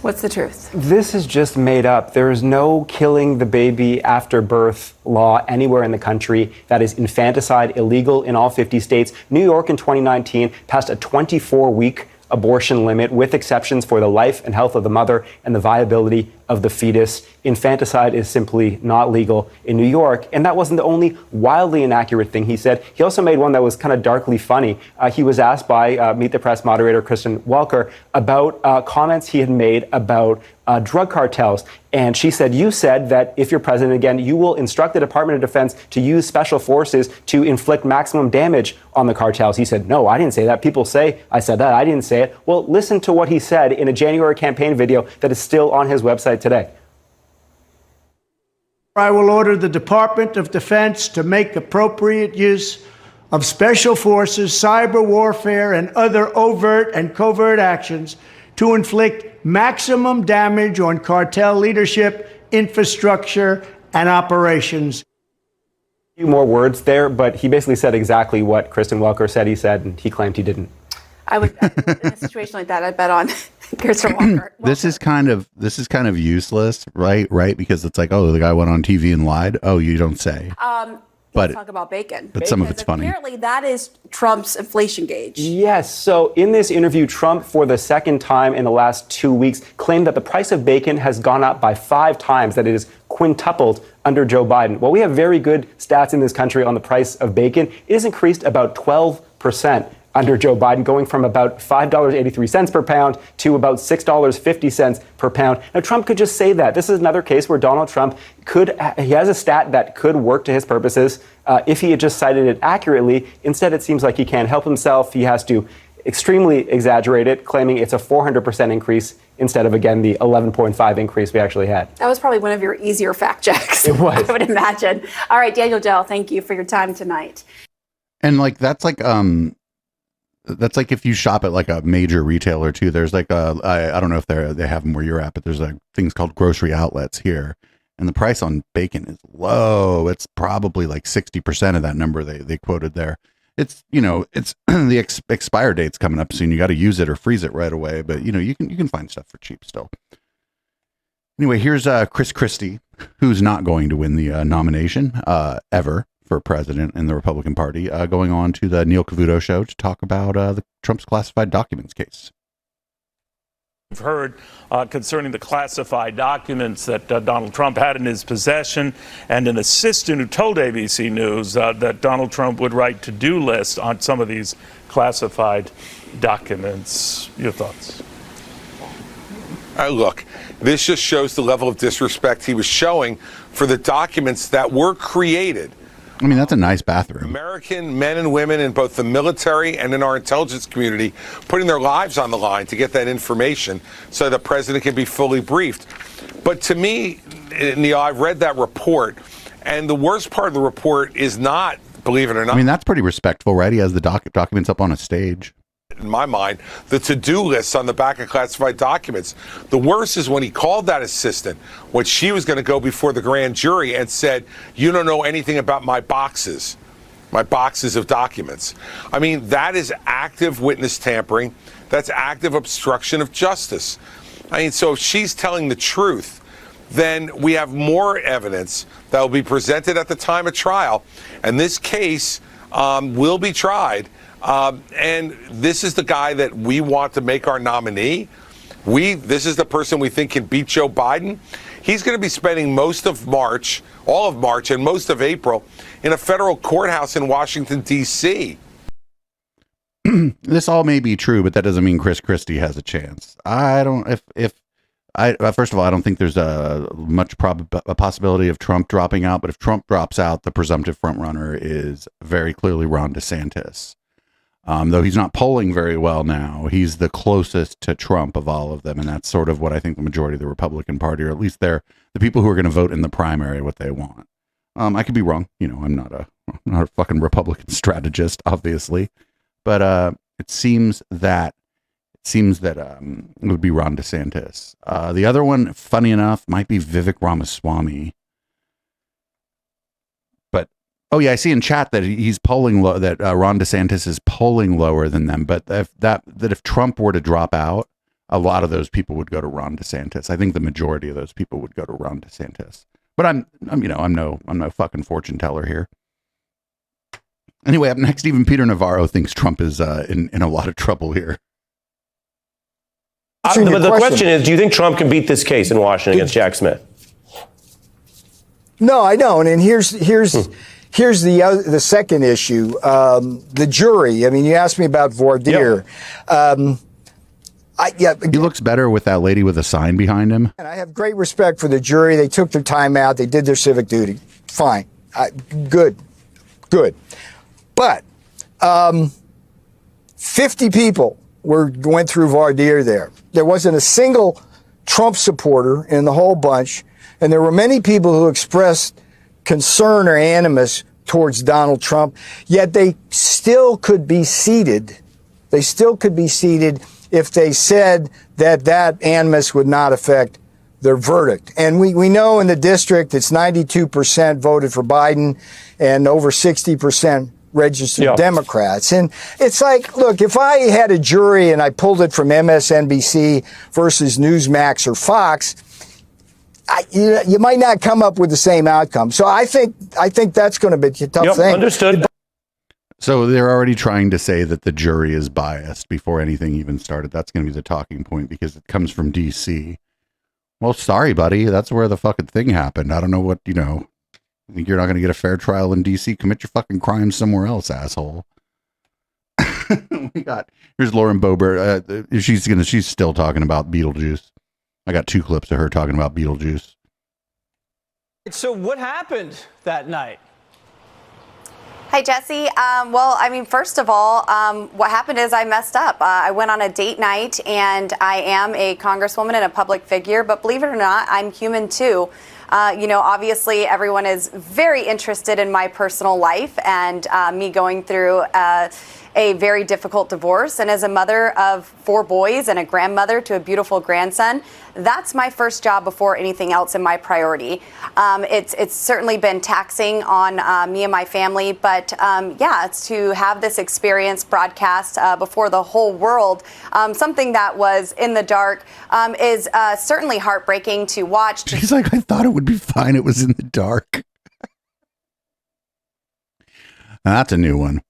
What's the truth? This is just made up. There is no killing the baby after birth law anywhere in the country. That is infanticide, illegal in all 50 states. New York in 2019 passed a 24-week abortion limit with exceptions for the life and health of the mother and the viability of the fetus. Infanticide is simply not legal in New York. And that wasn't the only wildly inaccurate thing he said. He also made one that was kind of darkly funny. He was asked by Meet the Press moderator Kristen Welker about comments he had made about drug cartels. And she said, "You said that if you're president again, you will instruct the Department of Defense to use special forces to inflict maximum damage on the cartels." He said, "No, I didn't say that. People say I said that. I didn't say it." Well, listen to what he said in a January campaign video that is still on his website today. I will order the Department of Defense to make appropriate use of special forces, cyber warfare, and other overt and covert actions to inflict maximum damage on cartel leadership, infrastructure, and operations. A few more words there, but he basically said exactly what Kristen Welker said he said, and he claimed he didn't. I would, in a situation like that, I'd bet on Kirsten Walker. This is kind of useless, right? Right? Because it's like, oh, the guy went on TV and lied. Oh, you don't say. Let's talk about bacon. But some of it's funny. Apparently, that is Trump's inflation gauge. Yes. So in this interview, Trump, for the second time in the last 2 weeks, claimed that the price of bacon has gone up by 5 times, that it is quintupled under Joe Biden. Well, we have very good stats in this country on the price of bacon. It has increased about 12% under Joe Biden, going from about $5.83 per pound to about $6.50 per pound. Now, Trump could just say that. This is another case where Donald Trump he has a stat that could work to his purposes if he had just cited it accurately. Instead, it seems like he can't help himself. He has to extremely exaggerate it, claiming it's a 400% increase instead of, again, the 11.5 increase we actually had. That was probably one of your easier fact checks. It was. I would imagine. All right, Daniel Dell, thank you for your time tonight. And that's like if you shop at like a major retailer too. There's like I don't know if they have them where you're at, but there's like things called grocery outlets here, and the price on bacon is low. It's probably like 60% of that number they quoted there. it's the expire date's coming up soon. You got to use it or freeze it right away. But you can find stuff for cheap still. Anyway, here's Chris Christie, who's not going to win the nomination ever for president in the Republican Party, going on to the Neil Cavuto show to talk about the Trump's classified documents case. We've heard concerning the classified documents that Donald Trump had in his possession, and an assistant who told ABC News that Donald Trump would write to-do lists on some of these classified documents. Your thoughts? Look, this just shows the level of disrespect he was showing for the documents that were created. I mean, that's a nice bathroom. American men and women in both the military and in our intelligence community putting their lives on the line to get that information so the president can be fully briefed. But to me, Neil, I've read that report, and the worst part of the report is not, believe it or not. I mean, that's pretty respectful, right? He has the documents up on a stage. In my mind, the to-do lists on the back of classified documents. The worst is when he called that assistant when she was going to go before the grand jury and said, "You don't know anything about my boxes of documents." I mean, that is active witness tampering. That's active obstruction of justice. I mean, so if she's telling the truth, then we have more evidence that will be presented at the time of trial. And this case will be tried. And this is the guy that we want to make our nominee. This is the person we think can beat Joe Biden. He's going to be spending most of March, all of March, and most of April in a federal courthouse in Washington, D.C. This all may be true, but that doesn't mean Chris Christie has a chance. First of all, I don't think there's a possibility of Trump dropping out. But if Trump drops out, the presumptive frontrunner is very clearly Ron DeSantis. Though he's not polling very well now, he's the closest to Trump of all of them. And that's sort of what I think the majority of the Republican Party, or at least they're the people who are going to vote in the primary, what they want. I could be wrong. I'm not a fucking Republican strategist, obviously. But it seems that it would be Ron DeSantis. The other one, funny enough, might be Vivek Ramaswamy. Oh yeah, I see in chat that he's polling low. That Ron DeSantis is polling lower than them. But if Trump were to drop out, a lot of those people would go to Ron DeSantis. I think the majority of those people would go to Ron DeSantis. But I'm no fucking fortune teller here. Anyway, up next, even Peter Navarro thinks Trump is in a lot of trouble here. But the question is, do you think Trump can beat this case in Washington against Jack Smith? No, I don't. And here's the second issue. The jury. I mean, you asked me about voir dire. He looks better with that lady with a sign behind him. And I have great respect for the jury. They took their time out. They did their civic duty. Fine. Good. But 50 people went through voir dire there. There wasn't a single Trump supporter in the whole bunch. And there were many people who expressed concern or animus towards Donald Trump, yet they still could be seated. They still could be seated if they said that animus would not affect their verdict. And we know in the district it's 92% voted for Biden and over 60% registered Democrats. And it's like, look, if I had a jury and I pulled it from MSNBC versus Newsmax or Fox, you might not come up with the same outcome. So I think that's going to be a tough thing. Understood. So they're already trying to say that the jury is biased before anything even started. That's going to be the talking point because it comes from D.C. Well, sorry, buddy. That's where the fucking thing happened. I don't know what, I think you're not going to get a fair trial in D.C. Commit your fucking crime somewhere else, asshole. Here's Lauren Boebert. She's still talking about Beetlejuice. I got 2 clips of her talking about Beetlejuice. So what happened that night? Hi, Jesse. First of all, what happened is I messed up. I went on a date night, and I am a congresswoman and a public figure, but believe it or not, I'm human too. Obviously everyone is very interested in my personal life and me going through a very difficult divorce. And as a mother of 4 boys and a grandmother to a beautiful grandson, that's my first job before anything else in my priority. It's certainly been taxing on me and my family, but yeah, it's to have this experience broadcast before the whole world, something that was in the dark, is certainly heartbreaking to watch. She's like, I thought it would be fine. It was in the dark. That's a new one.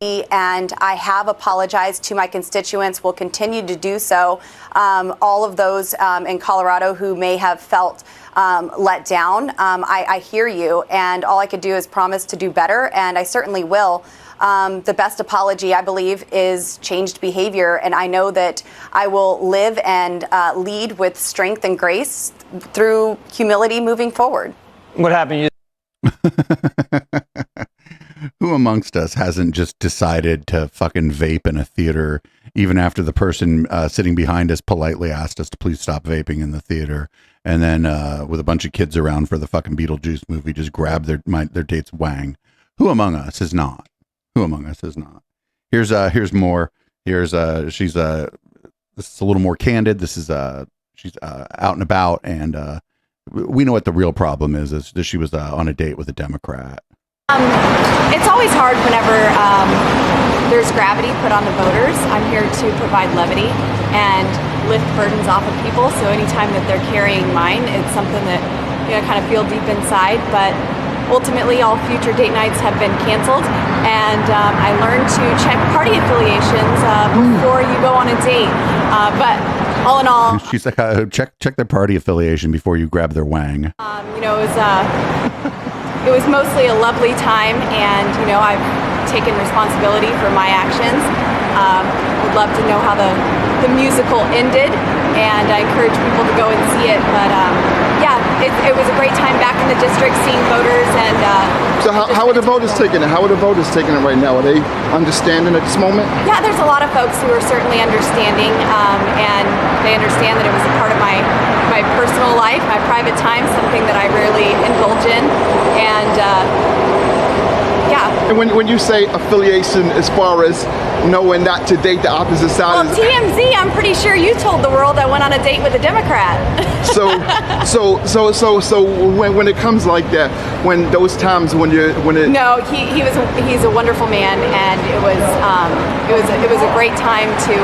And I have apologized to my constituents, will continue to do so. All of those in Colorado who may have felt let down, I hear you, and all I could do is promise to do better, and I certainly will. The best apology, I believe, is changed behavior, and I know that I will live and lead with strength and grace through humility moving forward. What happened? Who amongst us hasn't just decided to fucking vape in a theater, even after the person sitting behind us politely asked us to please stop vaping in the theater, and then with a bunch of kids around for the fucking Beetlejuice movie, just grab their date's wang? Who among us is not? Who among us is not? Here's more. Here's this is a little more candid. This is she's out and about, and we know what the real problem is that she was on a date with a Democrat. It's always hard whenever there's gravity put on the voters. I'm here to provide levity and lift burdens off of people. So anytime that they're carrying mine, it's something that kind of feel deep inside. But ultimately, all future date nights have been canceled, and I learned to check party affiliations before you go on a date. But all in all, she's like, check their party affiliation before you grab their wang. It was mostly a lovely time, and I've taken responsibility for my actions. Would love to know how the musical ended, and I encourage people to go and see it. But yeah, it was a great time back in the district, seeing voters. And so how are the voters taking it? How are the voters taking it right now? Are they understanding at this moment? Yeah, there's a lot of folks who are certainly understanding, and they understand that it was a part of my personal life, my private time, something that I rarely indulge in. And yeah. And when you say affiliation, as far as knowing not to date the opposite side, well, TMZ, I'm pretty sure you told the world I went on a date with a Democrat. So when it comes like that, when those times when it no, he's a wonderful man, and it was a great time to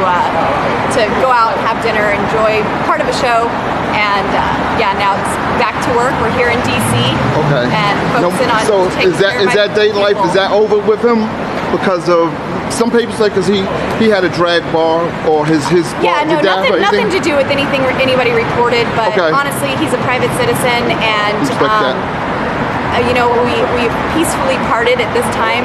go out and have dinner, enjoy part of a show, and yeah, now it's back to work. We're here in DC, okay, and focusing on. So is that date life? Is that over with him? Because of some people say because he had a drag bar or his yeah, no, nothing to do with anything anybody reported, but okay. Honestly, he's a private citizen, and we peacefully parted at this time.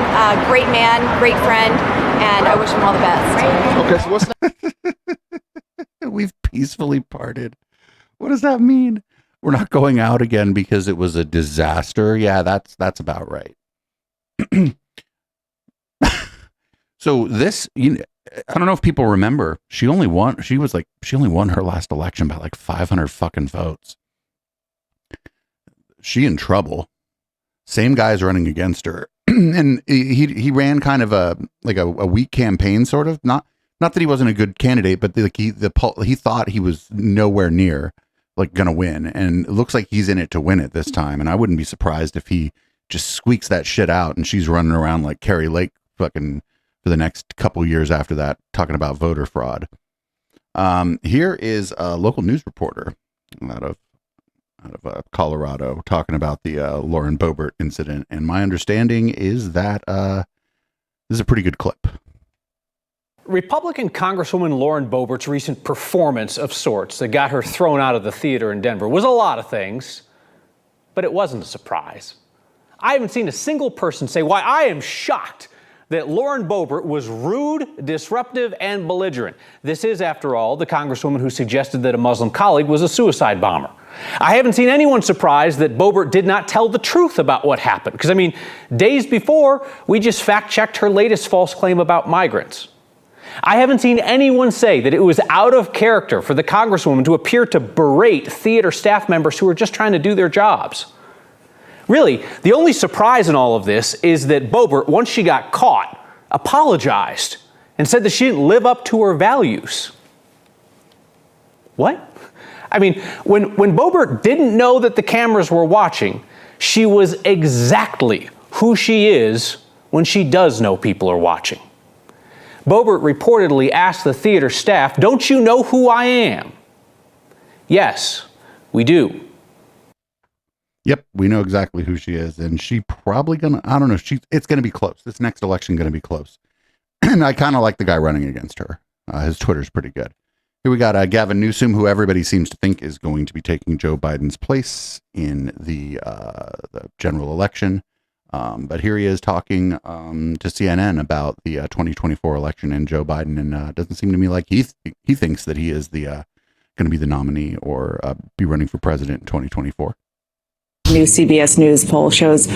Great man, great friend, and I wish him all the best. Okay, so what's that? We've peacefully parted. What does that mean? We're not going out again because it was a disaster. Yeah, that's about right. So this, I don't know if people remember, she only won her last election by like 500 fucking votes. She in trouble. Same guy's running against her. And he ran kind of a weak campaign, sort of. Not that he wasn't a good candidate, but he thought he was nowhere near like gonna win. And it looks like he's in it to win it this time. And I wouldn't be surprised if he just squeaks that shit out and she's running around like Carrie Lake fucking for the next couple years after that, talking about voter fraud. Here is a local news reporter out of Colorado talking about the Lauren Boebert incident. And my understanding is that this is a pretty good clip. Republican Congresswoman Lauren Boebert's recent performance of sorts that got her thrown out of the theater in Denver was a lot of things, but it wasn't a surprise. I haven't seen a single person say why I am shocked that Lauren Boebert was rude, disruptive, and belligerent. This is, after all, the Congresswoman who suggested that a Muslim colleague was a suicide bomber. I haven't seen anyone surprised that Boebert did not tell the truth about what happened. Because, I mean, days before, we just fact-checked her latest false claim about migrants. I haven't seen anyone say that it was out of character for the Congresswoman to appear to berate theater staff members who were just trying to do their jobs. Really, the only surprise in all of this is that Boebert, once she got caught, apologized and said that she didn't live up to her values. What? I mean, when Boebert didn't know that the cameras were watching, she was exactly who she is when she does know people are watching. Boebert reportedly asked the theater staff, "Don't you know who I am?" Yes, we do. Yep, we know exactly who she is, and she probably gonna, I don't know, it's gonna be close. This next election gonna be close. And I kind of like the guy running against her. His Twitter's pretty good. Here we got Gavin Newsom, who everybody seems to think is going to be taking Joe Biden's place in the general election. But here he is talking to CNN about the 2024 election and Joe Biden, and it doesn't seem to me like he thinks that he is the going to be the nominee or be running for president in 2024. New CBS News poll shows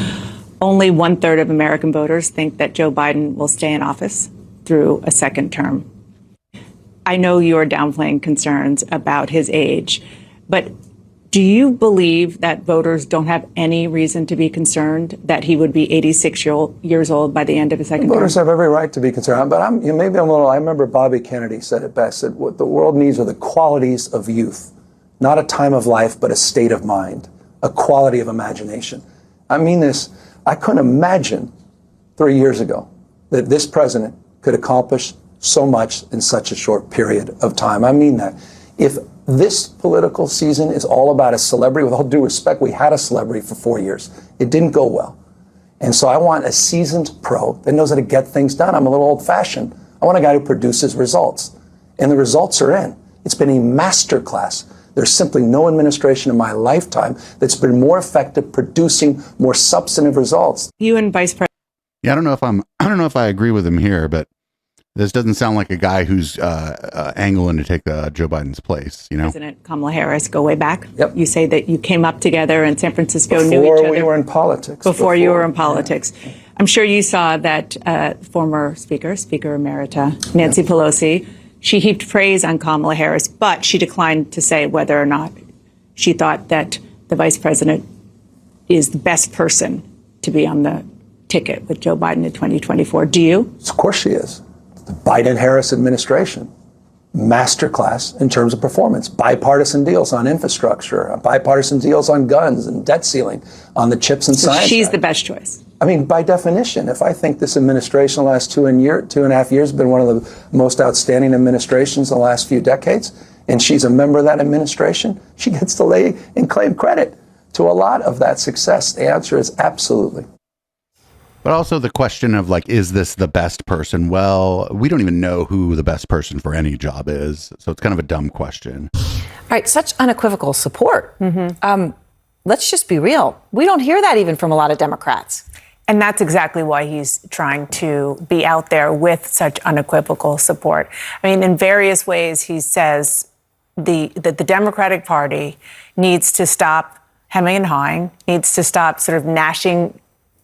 only 1/3 of American voters think that Joe Biden will stay in office through a second term. I know you are downplaying concerns about his age, but do you believe that voters don't have any reason to be concerned that he would be 86 years old by the end of his second term? Voters have every right to be concerned, but I remember Bobby Kennedy said it best, said what the world needs are the qualities of youth, not a time of life, but a state of mind, a quality of imagination. I mean this, I couldn't imagine 3 years ago that this president could accomplish so much in such a short period of time. I mean that. If this political season is all about a celebrity, with all due respect, we had a celebrity for 4 years. It didn't go well. And so I want a seasoned pro that knows how to get things done. I'm a little old-fashioned. I want a guy who produces results. And the results are in. It's been a masterclass. There's simply no administration in my lifetime that's been more effective producing more substantive results. You and Vice President. Yeah, I don't know if I agree with him here, but this doesn't sound like a guy who's angling to take Joe Biden's place, you know? President Kamala Harris go way back. Yep. You say that you came up together in San Francisco, knew each Before other. we were in politics. Before you were in politics. Yeah. I'm sure you saw that former Speaker Emerita, Nancy Pelosi, she heaped praise on Kamala Harris, but she declined to say whether or not she thought that the vice president is the best person to be on the ticket with Joe Biden in 2024. Do you? Of course she is. The Biden-Harris administration, masterclass in terms of performance. Bipartisan deals on infrastructure, bipartisan deals on guns and debt ceiling, on the chips and science. She's the best choice. I mean, by definition, if I think this administration the last 2.5 years has been one of the most outstanding administrations in the last few decades, and she's a member of that administration, she gets to lay and claim credit to a lot of that success. The answer is absolutely. But also the question of like, is this the best person? Well, we don't even know who the best person for any job is. So it's kind of a dumb question. All right. Such unequivocal support. Let's just be real. We don't hear that even from a lot of Democrats. And that's exactly why he's trying to be out there with such unequivocal support. I mean, in various ways, he says that the Democratic Party needs to stop hemming and hawing, needs to stop sort of gnashing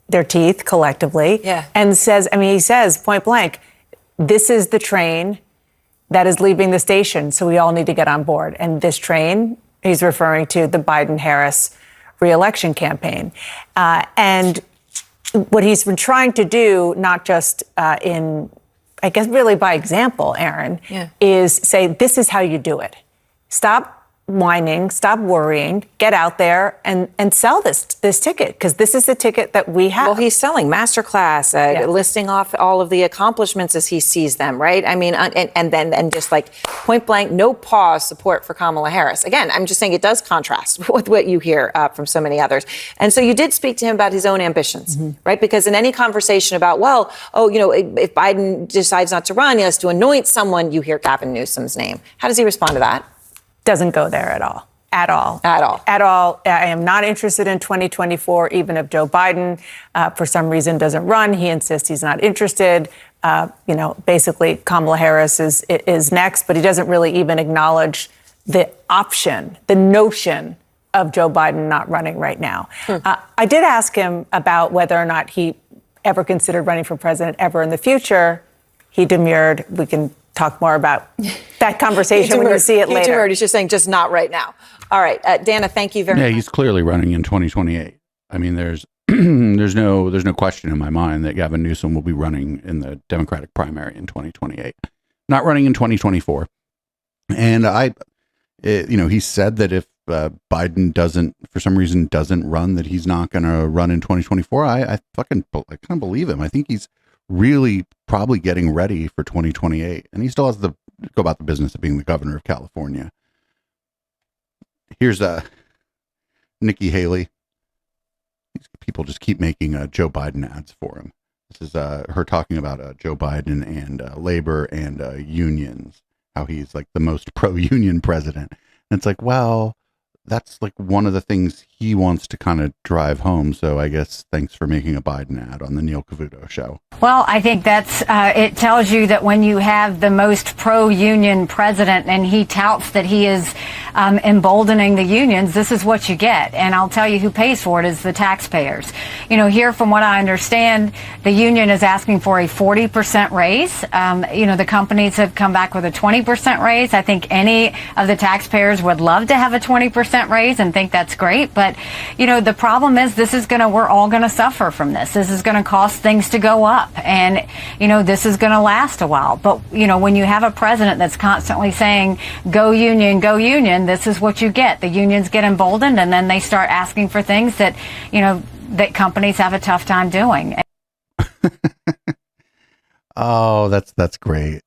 their teeth collectively. Yeah. And he says point blank, this is the train that is leaving the station, so we all need to get on board. And this train, he's referring to the Biden-Harris reelection campaign. And what he's been trying to do, not just I guess really by example, Aaron, is say, this is how you do it. Stop whining, stop worrying, get out there and sell this ticket, because this is the ticket that we have. Well, he's selling masterclass, listing off all of the accomplishments as he sees them, right? I mean, and just like point blank, no pause support for Kamala Harris. Again, I'm just saying it does contrast with what you hear from so many others. And so you did speak to him about his own ambitions, right? Because in any conversation about, if Biden decides not to run, he has to anoint someone, you hear Gavin Newsom's name. How does he respond to that? Doesn't go there at all. At all. I am not interested in 2024, even if Joe Biden, for some reason, doesn't run. He insists he's not interested. Basically, Kamala Harris is next, but he doesn't really even acknowledge the option, the notion of Joe Biden not running right now. I did ask him about whether or not he ever considered running for president ever in the future. He demurred. We can talk more about that conversation when you see it later. He's just saying, just not right now. All right, Dana, thank you very much. Yeah, he's clearly running in 2028. I mean, there's there's no question in my mind that Gavin Newsom will be running in the Democratic primary in 2028, not running in 2024. And he said that if Biden for some reason doesn't run, that he's not going to run in 2024. I kind of believe him. I think he's really probably getting ready for 2028, and he still has to go about the business of being the governor of California. Here's Nikki Haley. These people just keep making Joe Biden ads for him. This is her talking about Joe Biden and labor and unions, how he's like the most pro-union president. And it's like, well, that's like one of the things he wants to kind of drive home. So I guess thanks for making a Biden ad on the Neil Cavuto show. Well, I think it tells you that when you have the most pro-union president and he touts that he is emboldening the unions, this is what you get. And I'll tell you who pays for it is the taxpayers. Here, from what I understand, the union is asking for a 40% raise. The companies have come back with a 20% raise. I think any of the taxpayers would love to have a 20% raise and think that's great. But, the problem is we're all going to suffer from this. This is going to cause things to go up. And, this is going to last a while. But, when you have a president that's constantly saying, go union, this is what you get. The unions get emboldened and then they start asking for things that, that companies have a tough time doing. Oh, that's great.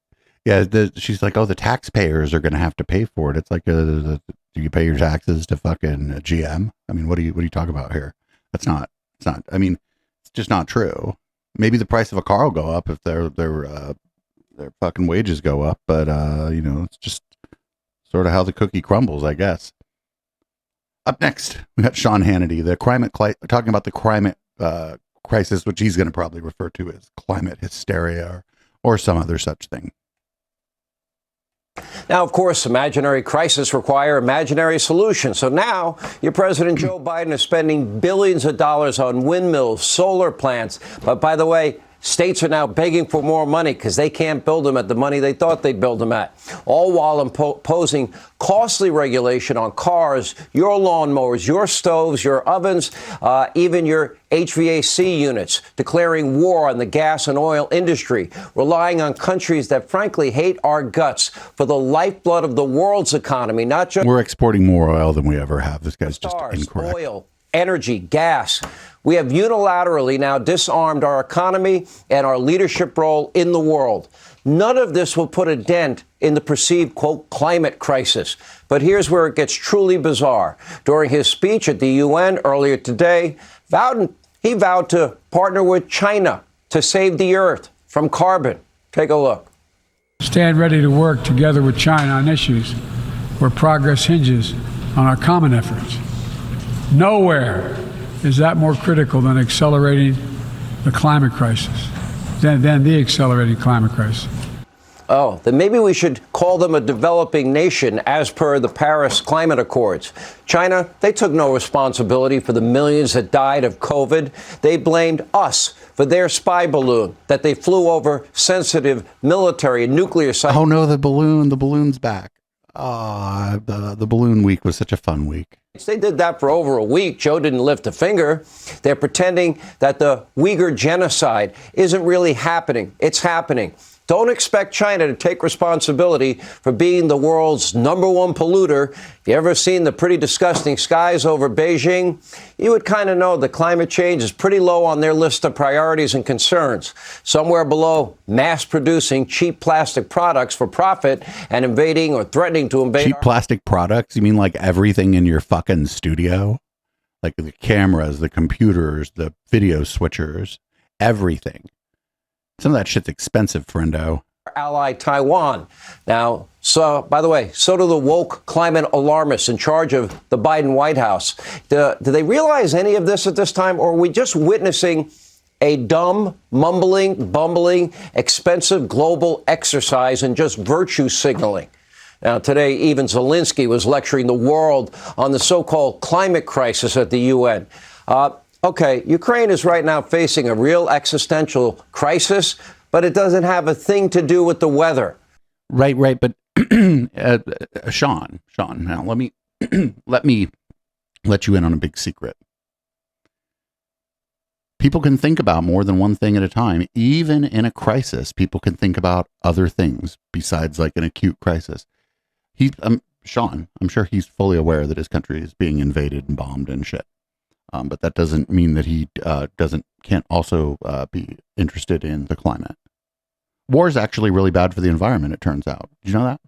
Yeah, she's like, the taxpayers are going to have to pay for it. It's like, do you pay your taxes to fucking GM? I mean, what do you talk about here? It's not. I mean, it's just not true. Maybe the price of a car will go up if their fucking wages go up, but it's just sort of how the cookie crumbles, I guess. Up next, we got Sean Hannity, talking about the climate crisis, which he's going to probably refer to as climate hysteria or some other such thing. Now, of course, imaginary crises require imaginary solutions. So now your President Joe Biden is spending billions of dollars on windmills, solar plants. But by the way, states are now begging for more money because they can't build them at the money they thought they'd build them at, all while imposing costly regulation on cars, your lawnmowers, your stoves, your ovens, even your HVAC units, declaring war on the gas and oil industry, relying on countries that frankly hate our guts for the lifeblood of the world's economy, not just... We're exporting more oil than we ever have. This guy's just incorrect. Oil, energy, gas. We have unilaterally now disarmed our economy and our leadership role in the world. None of this will put a dent in the perceived, quote, climate crisis. But here's where it gets truly bizarre. During his speech at the UN earlier today, he vowed to partner with China to save the earth from carbon. Take a look. Stand ready to work together with China on issues where progress hinges on our common efforts. Nowhere is that more critical than accelerating the climate crisis, than the accelerating climate crisis. Oh, then maybe we should call them a developing nation as per the Paris Climate Accords. China, they took no responsibility for the millions that died of COVID. They blamed us for their spy balloon that they flew over sensitive military and nuclear sites. Oh no, the balloon's back. The balloon week was such a fun week. They did that for over a week. Joe didn't lift a finger. They're pretending that the Uyghur genocide isn't really happening. It's happening. Don't expect China to take responsibility for being the world's #1 polluter. If you ever seen the pretty disgusting skies over Beijing, you would kind of know that climate change is pretty low on their list of priorities and concerns. Somewhere below mass-producing cheap plastic products for profit and invading or threatening to invade. Cheap plastic products? You mean like everything in your fucking studio? Like the cameras, the computers, the video switchers, everything. Some of that shit's expensive, friendo. Ally Taiwan. Now, so by the way, so do the woke climate alarmists in charge of the Biden White House. Do they realize any of this at this time, or are we just witnessing a dumb, mumbling, bumbling, expensive global exercise in just virtue signaling? Now, today, even Zelensky was lecturing the world on the so-called climate crisis at the UN. Okay, Ukraine is right now facing a real existential crisis, but it doesn't have a thing to do with the weather. Right. But Sean, now let me let you in on a big secret. People can think about more than one thing at a time. Even in a crisis, people can think about other things besides like an acute crisis. Sean, I'm sure he's fully aware that his country is being invaded and bombed and shit. But that doesn't mean that he can't also be interested in the climate. War is actually really bad for the environment, it turns out. Did you know that?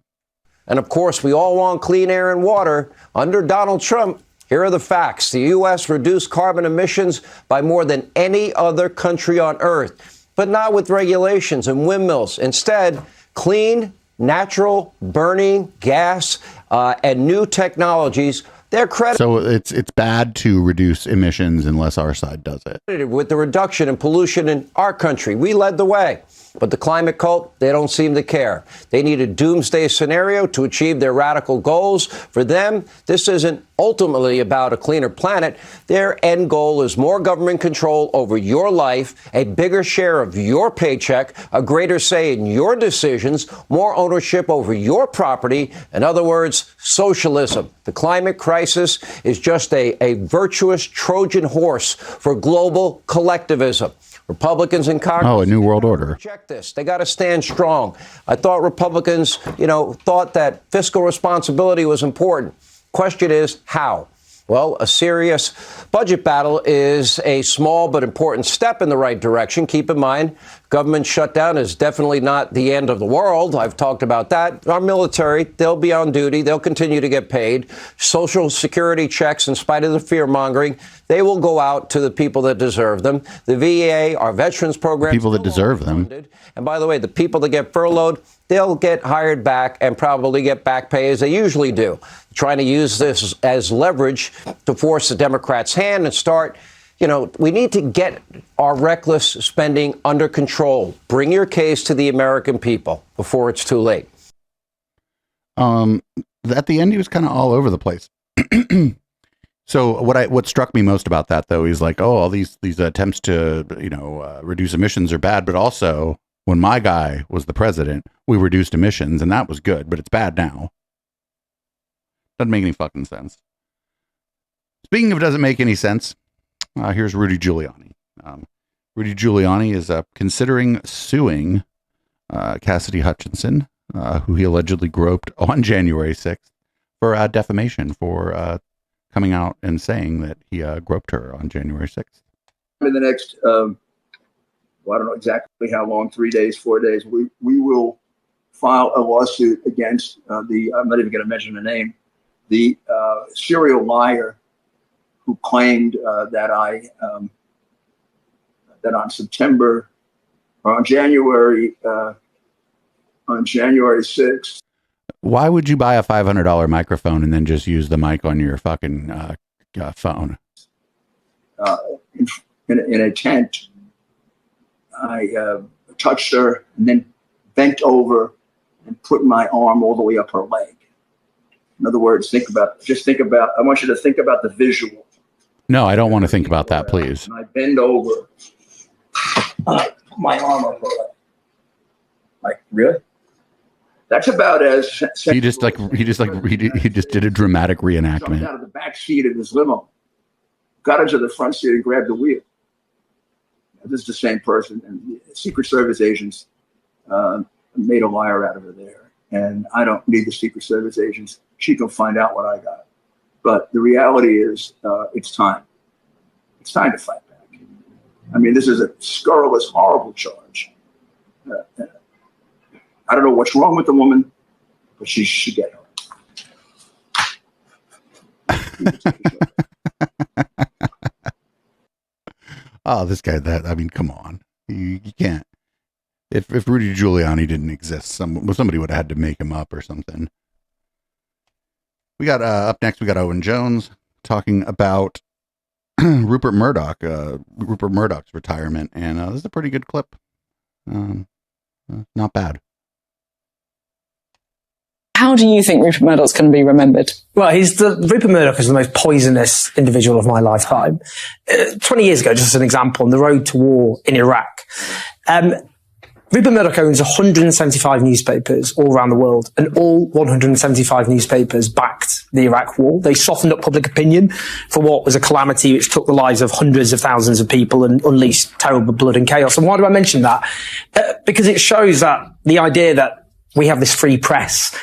And of course, we all want clean air and water. Under Donald Trump, here are the facts. The U.S. reduced carbon emissions by more than any other country on earth, but not with regulations and windmills. Instead, clean, natural, burning gas and new technologies. They're credited. So it's bad to reduce emissions unless our side does it. With the reduction in pollution in our country, we led the way. But the climate cult, they don't seem to care. They need a doomsday scenario to achieve their radical goals. For them, this isn't ultimately about a cleaner planet. Their end goal is more government control over your life, a bigger share of your paycheck, a greater say in your decisions, more ownership over your property. In other words, socialism. The climate crisis is just a virtuous Trojan horse for global collectivism. Republicans in Congress. Oh, a new world order. Check this. They got to stand strong. I thought Republicans, thought that fiscal responsibility was important. Question is, how? Well, a serious budget battle is a small but important step in the right direction. Keep in mind, government shutdown is definitely not the end of the world. I've talked about that. Our military, they'll be on duty. They'll continue to get paid. Social security checks, in spite of the fear-mongering, they will go out to the people that deserve them. The VA, our veterans program. People that deserve them. And by the way, the people that get furloughed, they'll get hired back and probably get back pay as they usually do. Trying to use this as leverage to force the Democrats' hand and start, we need to get our reckless spending under control. Bring your case to the American people before it's too late. At the end, he was kind of all over the place. So what struck me most about that, though, is like, all these attempts to, reduce emissions are bad, but also when my guy was the president, we reduced emissions and that was good, but it's bad now. Doesn't make any fucking sense. Speaking of doesn't make any sense, here's Rudy Giuliani. Rudy Giuliani is considering suing Cassidy Hutchinson, who he allegedly groped on January 6th, for defamation for coming out and saying that he groped her on January 6th. In the next, I don't know exactly how long, 3 days, 4 days, we will file a lawsuit against I'm not even going to mention the name, the serial liar who claimed that on January 6th. Why would you buy a $500 microphone and then just use the mic on your fucking phone? In a tent, I touched her and then bent over and put my arm all the way up her leg. In other words, I want you to think about the visual. No, I don't want to think about that, please. And I bend over, put my arm up her leg. Like, really? That's about as he just did a dramatic reenactment. Jumped out of the back seat of his limo, got into the front seat and grabbed the wheel. This is the same person, and the Secret Service agents made a liar out of her there. And I don't need the Secret Service agents. She can find out what I got. But the reality is, it's time. It's time to fight back. I mean, this is a scurrilous, horrible charge. I don't know what's wrong with the woman, but she should get her. Oh, this guy, come on. You can't. If Rudy Giuliani didn't exist, somebody would have had to make him up or something. We got, up next, we got Owen Jones talking about Rupert Murdoch's retirement. And this is a pretty good clip. Not bad. How do you think Rupert Murdoch's going to be remembered? Well, Rupert Murdoch is the most poisonous individual of my lifetime. 20 years ago, just as an example, on the road to war in Iraq, Rupert Murdoch owns 175 newspapers all around the world, and all 175 newspapers backed the Iraq war. They softened up public opinion for what was a calamity which took the lives of hundreds of thousands of people and unleashed terrible blood and chaos. And why do I mention that? Because it shows that the idea that we have this free press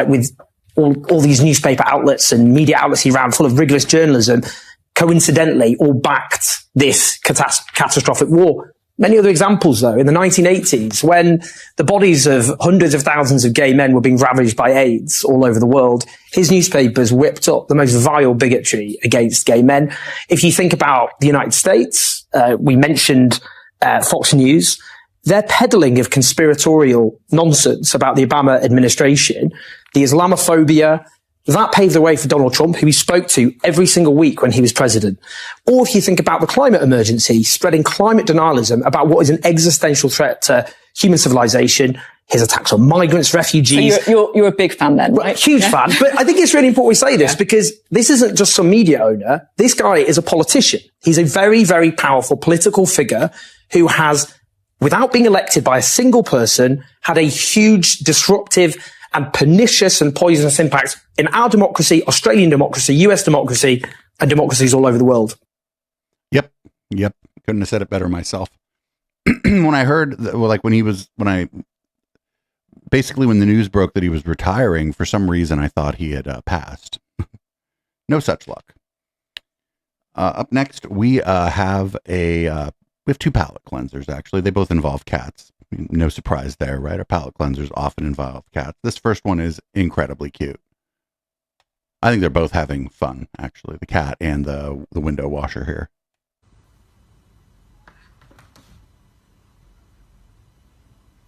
with all these newspaper outlets and media outlets around full of rigorous journalism, coincidentally, all backed this catastrophic war. Many other examples, though, in the 1980s, when the bodies of hundreds of thousands of gay men were being ravaged by AIDS all over the world, his newspapers whipped up the most vile bigotry against gay men. If you think about the United States, we mentioned Fox News, their peddling of conspiratorial nonsense about the Obama administration, the Islamophobia, that paved the way for Donald Trump, who he spoke to every single week when he was president. Or if you think about the climate emergency, spreading climate denialism about what is an existential threat to human civilization, his attacks on migrants, refugees. So you're a big fan then, right? Huge fan. But I think it's really important we say this because this isn't just some media owner. This guy is a politician. He's a very, very powerful political figure who has, without being elected by a single person, had a huge disruptive and pernicious and poisonous impact in our democracy, Australian democracy, US democracy, and democracies all over the world. Yep. Couldn't have said it better myself. When I heard, when the news broke that he was retiring, for some reason I thought he had passed. No such luck. Up next, we have two palate cleansers, actually. They both involve cats. No surprise there, right? Our palate cleansers often involve cats. This first one is incredibly cute. I think they're both having fun, actually. The cat and the window washer here.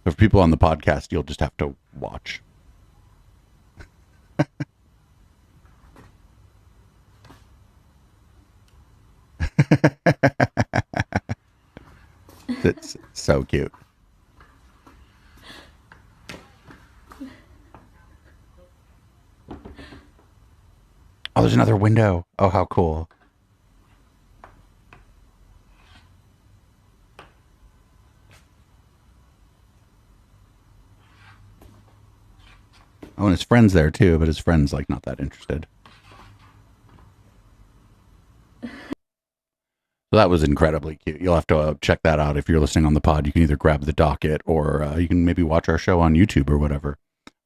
So for people on the podcast, you'll just have to watch. It's so cute. Oh, there's another window. Oh, how cool. Oh, and his friend's there too, but his friend's not that interested. So that was incredibly cute. You'll have to check that out if you're listening on the pod. You can either grab the docket or you can maybe watch our show on YouTube or whatever.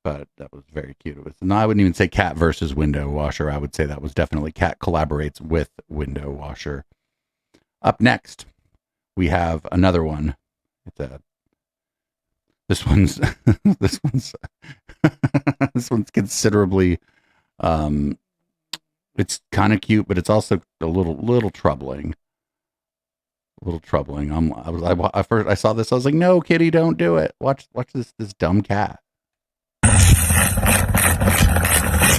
But that was very cute. I wouldn't even say cat versus window washer. I would say that was definitely cat collaborates with window washer. Up next, we have another one. This one's considerably. It's kind of cute, but it's also a little troubling. I saw this. I was like, no, kitty, don't do it. Watch this dumb cat.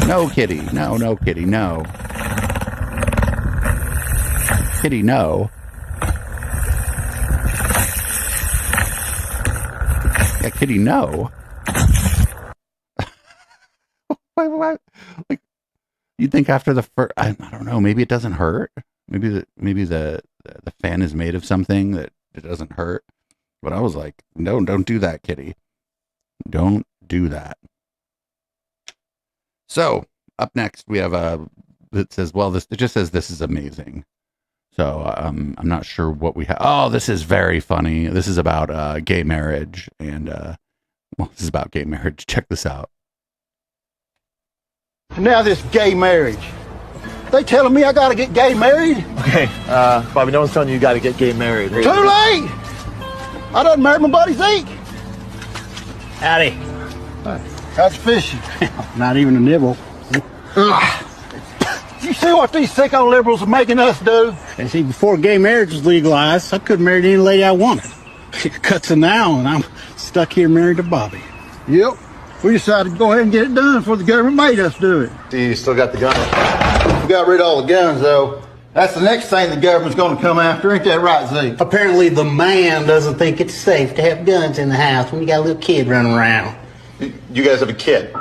No, kitty. No, kitty. No. Kitty, no. Yeah, kitty, no. Why? You'd think after the first, I don't know, maybe it doesn't hurt. Maybe the fan is made of something that it doesn't hurt. But I was like, no, don't do that, kitty. Don't do that. So up next we have it says, it just says this is amazing. So I'm not sure what we have. Oh, this is very funny. This is about gay marriage and this is about gay marriage. Check this out. Now this gay marriage. They telling me I gotta get gay married? Okay, Bobby, no one's telling you gotta get gay married. Too late! I done married my buddy Zeke. Howdy. How's fishing? Not even a nibble. You see what these sicko liberals are making us do? And see, before gay marriage was legalized, I could have married any lady I wanted. It cuts a now, and I'm stuck here married to Bobby. Yep. We decided to go ahead and get it done before the government made us do it. See, you still got the gun. We got rid of all the guns, though. That's the next thing the government's going to come after. Ain't that right, Zeke? Apparently the man doesn't think it's safe to have guns in the house when you got a little kid running around. You guys have a kid?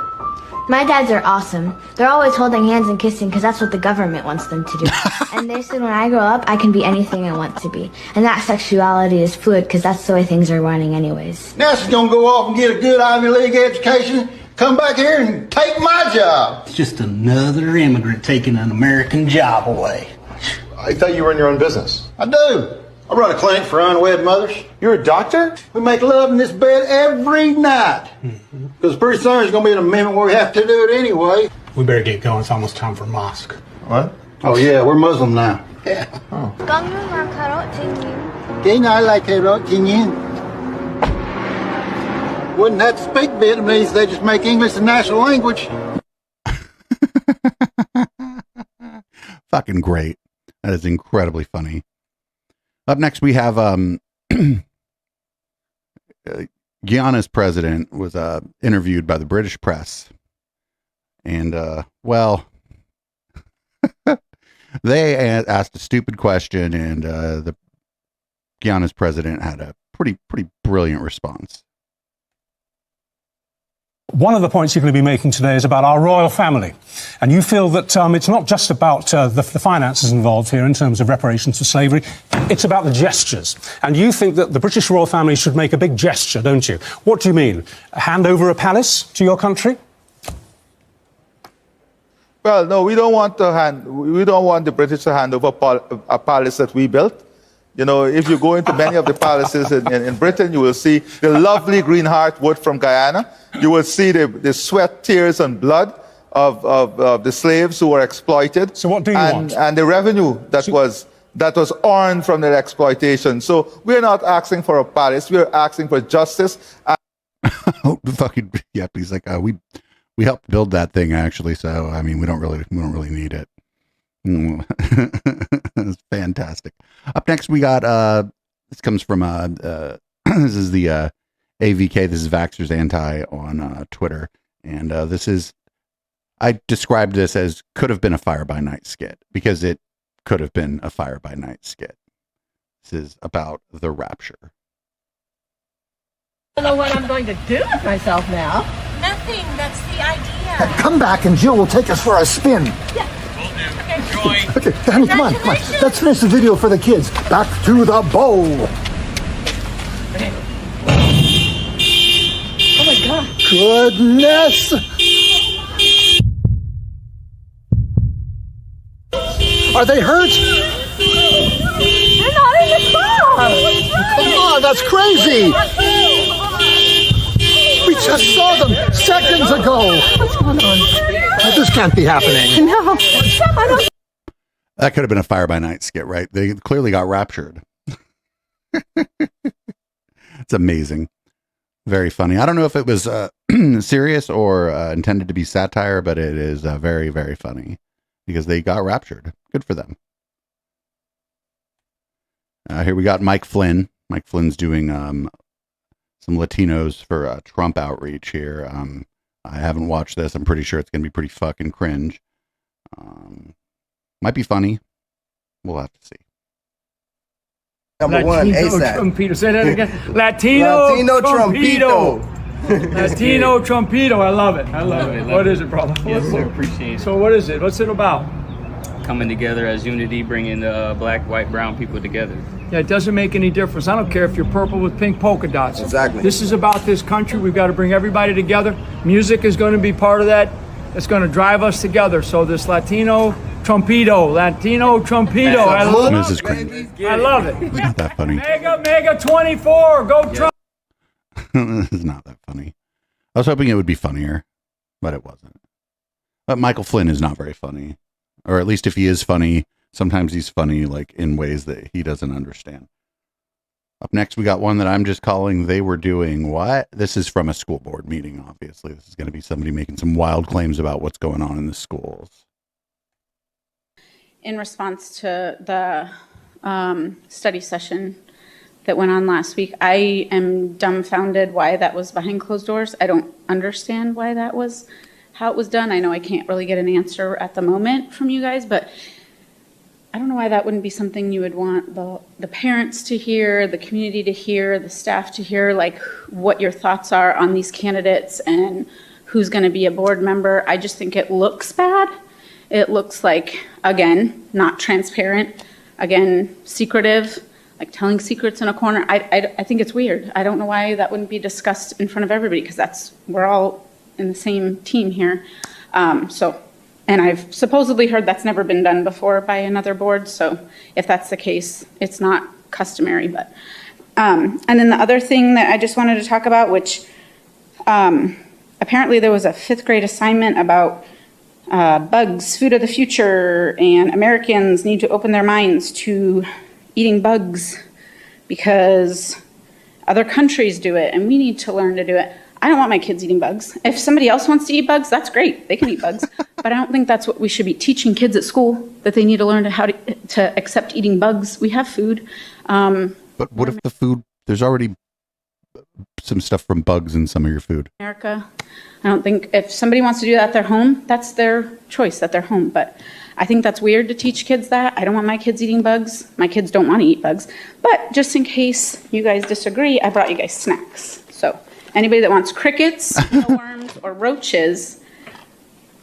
My dads are awesome. They're always holding hands and kissing because that's what the government wants them to do. And they said when I grow up, I can be anything I want to be. And that sexuality is fluid because that's the way things are running anyways. Now she's gonna go off and get a good Ivy League education, come back here and take my job. It's just another immigrant taking an American job away. I thought you were in your own business. I do. I run a clinic for unwed mothers. You're a doctor? We make love in this bed every night. Because pretty soon there's going to be an amendment where we have to do it anyway. We better get going. It's almost time for mosque. What? Oh, yeah, we're Muslim now. Yeah. Oh. Wouldn't have to speak Vietnamese, they just make English the national language. Fucking great. That is incredibly funny. Up next, we have Guyana's president was interviewed by the British press. And, well, they asked a stupid question, and the Guyana's president had a pretty brilliant response. One of the points you're going to be making today is about our royal family. And you feel that it's not just about the finances involved here in terms of reparations for slavery, it's about the gestures. And you think that the British royal family should make a big gesture, don't you? What do you mean? Hand over a palace to your country? Well, no, we don't want the British to hand over a palace that we built. You know, if you go into many of the palaces in Britain, you will see the lovely green heartwood from Guyana. You will see the sweat, tears, and blood of the slaves who were exploited. So what do you want? And the revenue that was earned from their exploitation. So we're not asking for a palace. We're asking for justice. Fucking yeah, he's like, we helped build that thing actually. So I mean, we don't really need it. It's fantastic. Up next, we got this comes from this is the AVK. This is Vaxxers Anti on Twitter, and this is, I described this as could have been a Fire by Night skit because it could have been a Fire by Night skit. This is about the rapture. I don't know what I'm going to do with myself now. Nothing. That's the idea. Come back and Jill will take us for a spin. Yeah. Okay, honey, come on. Let's finish the video for the kids. Back to the bowl. Oh my God. Goodness. Are they hurt? They're not in the car. Come on, that's crazy. We just saw them seconds ago. What's going on? This can't be happening. No. That could have been a Fire by Night skit, right? They clearly got raptured. It's amazing. Very funny. I don't know if it was serious or intended to be satire, but it is very, very funny because they got raptured. Good for them. Here we got Mike Flynn. Mike Flynn's doing some Latinos for Trump outreach here. I haven't watched this. I'm pretty sure it's going to be pretty fucking cringe. Might be funny. We'll have to see. Number one, ASAP. Trumpito. Say that again. Latino Trumpito. Latino Trumpito. I love it. I love it. What is it, brother? Yes, sir. Appreciate it. So what is it? What's it about? Coming together as unity, bringing the black, white, brown people together. Yeah, it doesn't make any difference. I don't care if you're purple with pink polka dots. Exactly. This is about this country. We've got to bring everybody together. Music is going to be part of that. It's going to drive us together. So this Latino Trumpito. I love it. This is cringe. I love it. It's not that funny. Mega 24. Go Trump. This is not that funny. I was hoping it would be funnier, but it wasn't. But Michael Flynn is not very funny. Or at least if he is funny, sometimes he's funny like in ways that he doesn't understand. Up next, we got one that I'm just calling They Were Doing What? This is from a school board meeting, obviously. This is going to be somebody making some wild claims about what's going on in the schools. In response to the study session that went on last week, I am dumbfounded why that was behind closed doors. I don't understand why that was how it was done. I know I can't really get an answer at the moment from you guys, but I don't know why that wouldn't be something you would want the parents to hear, the community to hear, the staff to hear, like what your thoughts are on these candidates and who's going to be a board member. I just think it looks bad. It looks like, again, not transparent, again, secretive, like telling secrets in a corner. I think it's weird. I don't know why that wouldn't be discussed in front of everybody, because we're all in the same team here. And I've supposedly heard that's never been done before by another board. So if that's the case, it's not customary. But and then the other thing that I just wanted to talk about, which apparently there was a 5th grade assignment about bugs, food of the future, and Americans need to open their minds to eating bugs because other countries do it and we need to learn to do it. I don't want my kids eating bugs. If somebody else wants to eat bugs, that's great. They can eat bugs. But I don't think that's what we should be teaching kids at school, that they need to learn how to accept eating bugs. We have food. But what if the food, there's already some stuff from bugs in some of your food? America, I don't think, if somebody wants to do that at their home, that's their choice at their home. But I think that's weird to teach kids that. I don't want my kids eating bugs. My kids don't want to eat bugs. But just in case you guys disagree, I brought you guys snacks. So anybody that wants crickets, worms, or roaches,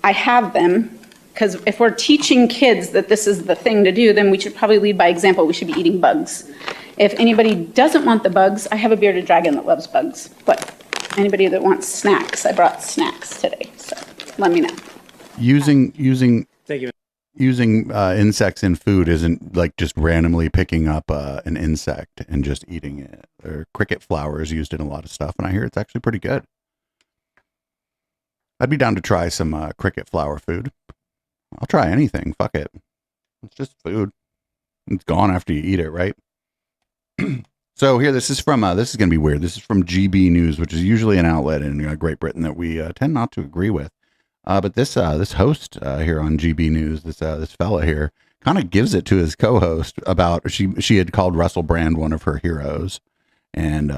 I have them. Because if we're teaching kids that this is the thing to do, then we should probably lead by example. We should be eating bugs. If anybody doesn't want the bugs, I have a bearded dragon that loves bugs. But anybody that wants snacks, I brought snacks today. So let me know. Using Thank you. Using insects in food isn't like just randomly picking up an insect and just eating it. Or cricket flour is used in a lot of stuff, and I hear it's actually pretty good. I'd be down to try some cricket flour food. I'll try anything. Fuck it. It's just food. It's gone after you eat it, right? So here, this is from, this is going to be weird. This is from GB News, which is usually an outlet in Great Britain that we tend not to agree with. But this host here on GB News, this fella here, kind of gives it to his co-host about, she had called Russell Brand one of her heroes. And,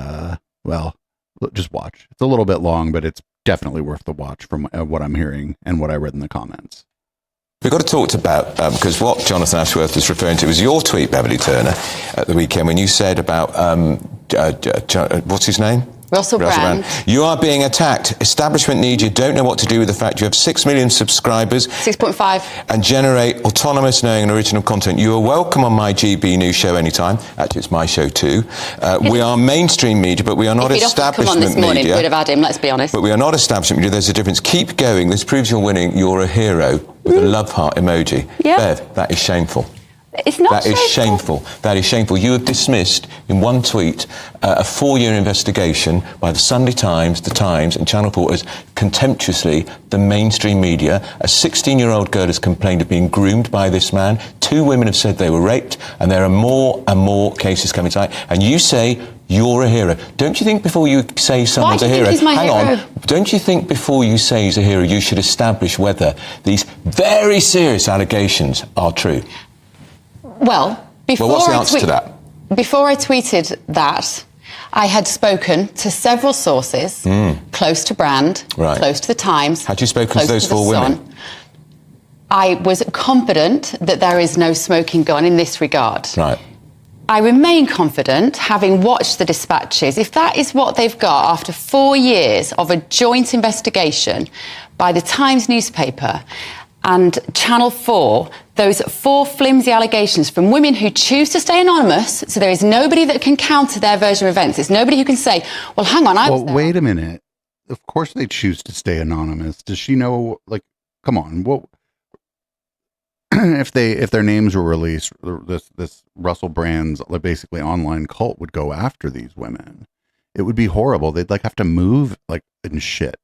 well, just watch. It's a little bit long, but it's definitely worth the watch from what I'm hearing and what I read in the comments. We've got to talk about, because what Jonathan Ashworth is referring to was your tweet, Beverly Turner, at the weekend when you said about, what's his name? Russell Brand. You are being attacked. Establishment need you. Don't know what to do with the fact you have 6 million subscribers. 6.5. And generate autonomous, knowing and original content. You are welcome on my GB News show anytime. Actually, it's my show too. We are mainstream media, but we are not establishment come on this morning, media. we'd have had him, let's be honest. But we are not establishment media. There's a difference. Keep going. This proves you're winning. You're a hero with a love heart emoji. Yeah. Bev, that is shameful. It's not That is shameful. That is shameful. You have dismissed in one tweet a 4-year investigation by the Sunday Times, the Times and Channel 4 as contemptuously the mainstream media. A 16-year-old girl has complained of being groomed by this man. 2 women have said they were raped, and there are more and more cases coming tonight. And you say you're a hero. Don't you think before you say someone's a hero, hang on, don't you think before you say he's a hero, you should establish whether these very serious allegations are true? Well, what's the answer to that? Before I tweeted that, I had spoken to several sources close to Brand, close to the Times. Had you spoken to those 4 women? I was confident that there is no smoking gun in this regard. Right. I remain confident, having watched the dispatches, if that is what they've got after 4 years of a joint investigation by the Times newspaper and Channel 4, those 4 flimsy allegations from women who choose to stay anonymous, so there is nobody that can counter their version of events. It's nobody who can say, well, hang on, I was there. Wait a minute. Of course they choose to stay anonymous. Does she know, like, come on, what if their names were released, this Russell Brand's basically online cult would go after these women. It would be horrible. They'd have to move and shit.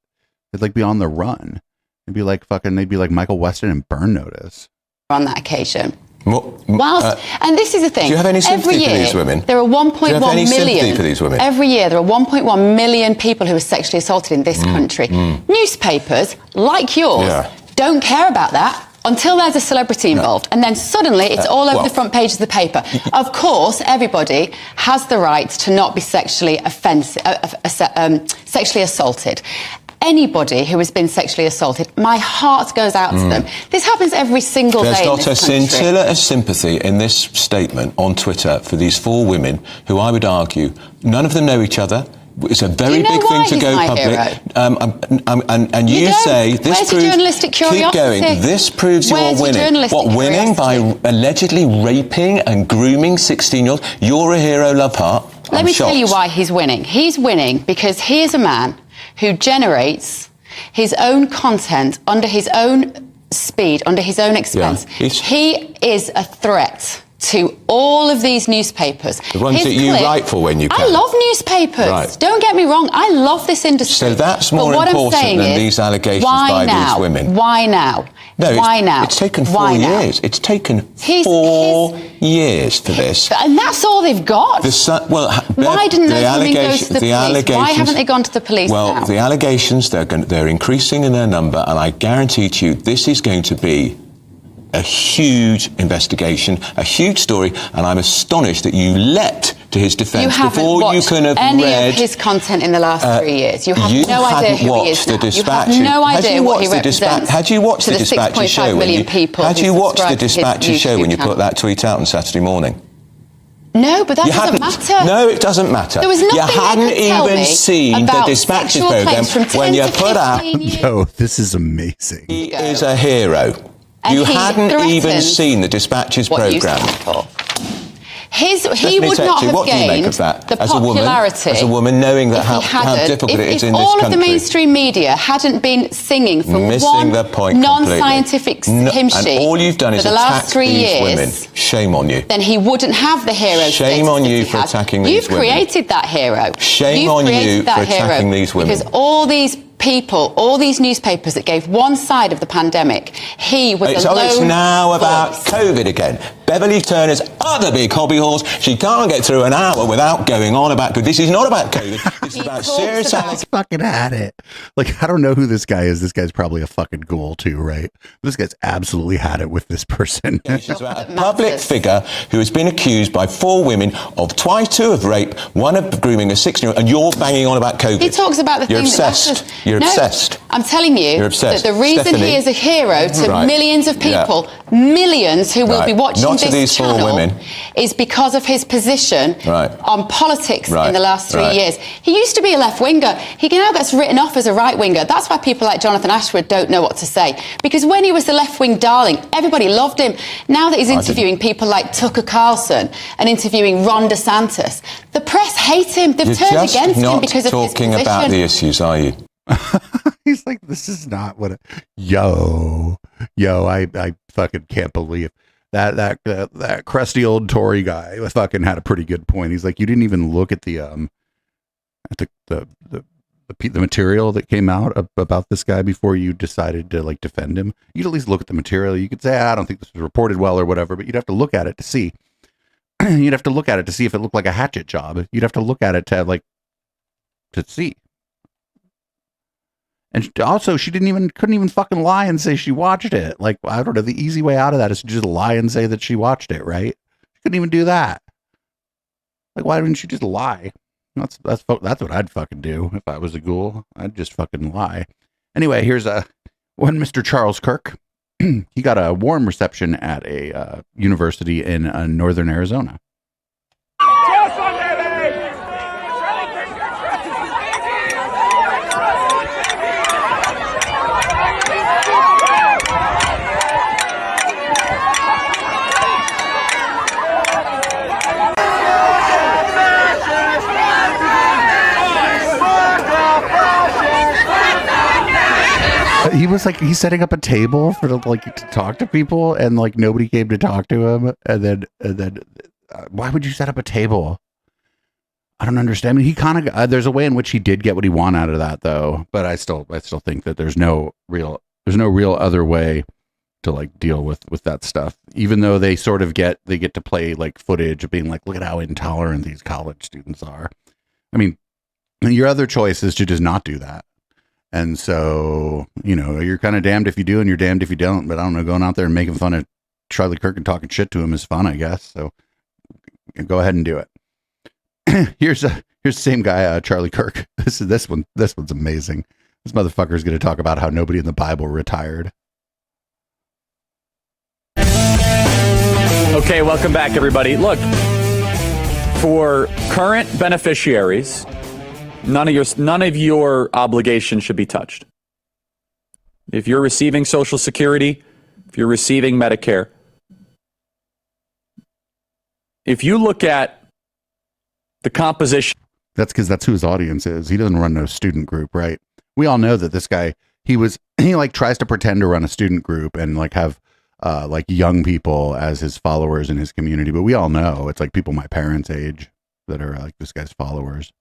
They'd be on the run. They'd be like Michael Weston and Burn Notice. On that occasion. Whilst, and this is the thing. Do you have any sympathy for these women? There are 1.1 million. Sympathy for these women? Every year, there are 1.1 million people who are sexually assaulted in this country. Newspapers, like yours, don't care about that until there's a celebrity involved. And then suddenly, it's all over the front page of the paper. Of course, everybody has the right to not be sexually assaulted. Anybody who has been sexually assaulted, my heart goes out to them. This happens every single day in this country. There's not a scintilla of sympathy in this statement on Twitter for these 4 women who I would argue, none of them know each other. It's a very Do you know big why thing to he's go my public. hero? And you don't. say this Where's your proves. journalistic Keep curiosity? going. This proves Where's you're your winning. journalistic What, winning by curiosity? allegedly raping and grooming 16-year-olds? You're a hero, Love Heart. Let me tell you why he's winning. He's winning because he is a man who generates his own content under his own speed, under his own expense. Yeah, he is a threat to all of these newspapers. The ones that you write for when you can. I love newspapers. Right. Don't get me wrong. I love this industry. So that's more But what important I'm saying than is, these allegations why by now? these women. Why now? No, why now? It's taken 4 Why now? years. It's taken 4 years for this. And that's all they've got. Why didn't those women go to the police? Why haven't they gone to the police Well, now? the allegations, they're increasing in their number, and I guarantee to you this is going to be a huge investigation, a huge story, and I'm astonished that you leapt to his defence You haven't before you watched can have any read of his content in the last 3 years. You have you no idea hadn't who he watched is the now. You Dispatch. have no Had idea you what he watched the Dispatch? represents Had you watched to the the Dispatch's 6.5 show? million people Had who you watched the subscribe to his Dispatch's show when you YouTube put that tweet out on Saturday morning? No, but that You doesn't hadn't. matter. No, it doesn't matter. There was nothing you they hadn't could tell even me seen the about Dispatch's sexual programme claims from 10 when you to put out. 15 years. Yo, this is amazing. He is a hero. And You he hadn't even threatens seen the Dispatch's what you programme. stand for. He Stephanie would not Tetchy, have what do you make gained of that? the As a woman, popularity knowing that if how he hadn't- difficult it is if in this all of the country. mainstream media hadn't been singing from Missing one the point non-scientific completely. hymn sheet And all you've done for is the attack last 3 these years, women. Shame on you. then he wouldn't have the hero Shame status on that you he for has. attacking these You've women. created that hero. Shame You've on created you that for hero attacking these women. Because all these people, all these newspapers that gave one side of the pandemic, he was It's, a lone it's now about voice. COVID again. Beverly Turner's other big hobby horse. She can't get through an hour without going on about COVID. This is not about COVID. This is about serious. He's fucking had it. Like, I don't know who this guy is. This guy's probably a fucking ghoul too, right? This guy's absolutely had it with this person. It's about a public figure who has been accused by 4 women of two of rape, one of grooming a 16-year-old, and you're banging on about COVID. He talks about the You're thing that obsessed. matters. You're No, obsessed. I'm telling you You're obsessed. that the reason Stephanie. he is a hero to Right. millions of Yeah. people, millions who will Right. be watching Not to this these 4 channel, women. is because of his position Right. on politics Right. in the last 3 Right. years. He used to be a left-winger. He now gets written off as a right-winger. That's why people like Jonathan Ashford don't know what to say. Because when he was the left-wing darling, everybody loved him. Now that he's interviewing people like Tucker Carlson and interviewing Ron DeSantis, the press hate him. They've You're turned just against him not because of his talking position. about the issues, are you? He's like, this is not what. Yo, I fucking can't believe that crusty old Tory guy fucking had a pretty good point. He's like, you didn't even look at the material that came out about this guy before you decided to like defend him. You'd at least look at the material. You could say, I don't think this was reported well or whatever, but you'd have to look at it to see. You'd have to look at it to see if it looked like a hatchet job. You'd have to look at it to see. And also, she couldn't even fucking lie and say she watched it. Like, I don't know. The easy way out of that is to just lie and say that she watched it, right? She couldn't even do that. Like, why didn't she just lie? That's what I'd fucking do if I was a ghoul. I'd just fucking lie. Anyway, here's one Mr. Charles Kirk. He got a warm reception at a university in northern Arizona. He was like, he's setting up a table for to talk to people, and like nobody came to talk to him. And then, why would you set up a table? I don't understand. I mean, he kind of there's a way in which he did get what he wanted out of that, though. But I still think that there's no real other way to like deal with that stuff. Even though they sort of get to play like footage of being like, look at how intolerant these college students are. I mean, your other choice is to just not do that. And so, you're kind of damned if you do and you're damned if you don't. But I don't know, going out there and making fun of Charlie Kirk and talking shit to him is fun, I guess. So go ahead and do it. Here's the same guy, Charlie Kirk. This one's amazing. This motherfucker is going to talk about how nobody in the Bible retired. Okay, welcome back, everybody. Look, for current beneficiaries, None of your obligations should be touched. If you're receiving Social Security, if you're receiving Medicare, if you look at the composition. That's because that's who his audience is. He doesn't run no student group, right? We all know that this guy, he like tries to pretend to run a student group and like have like young people as his followers in his community. But we all know it's like people my parents' age that are like this guy's followers.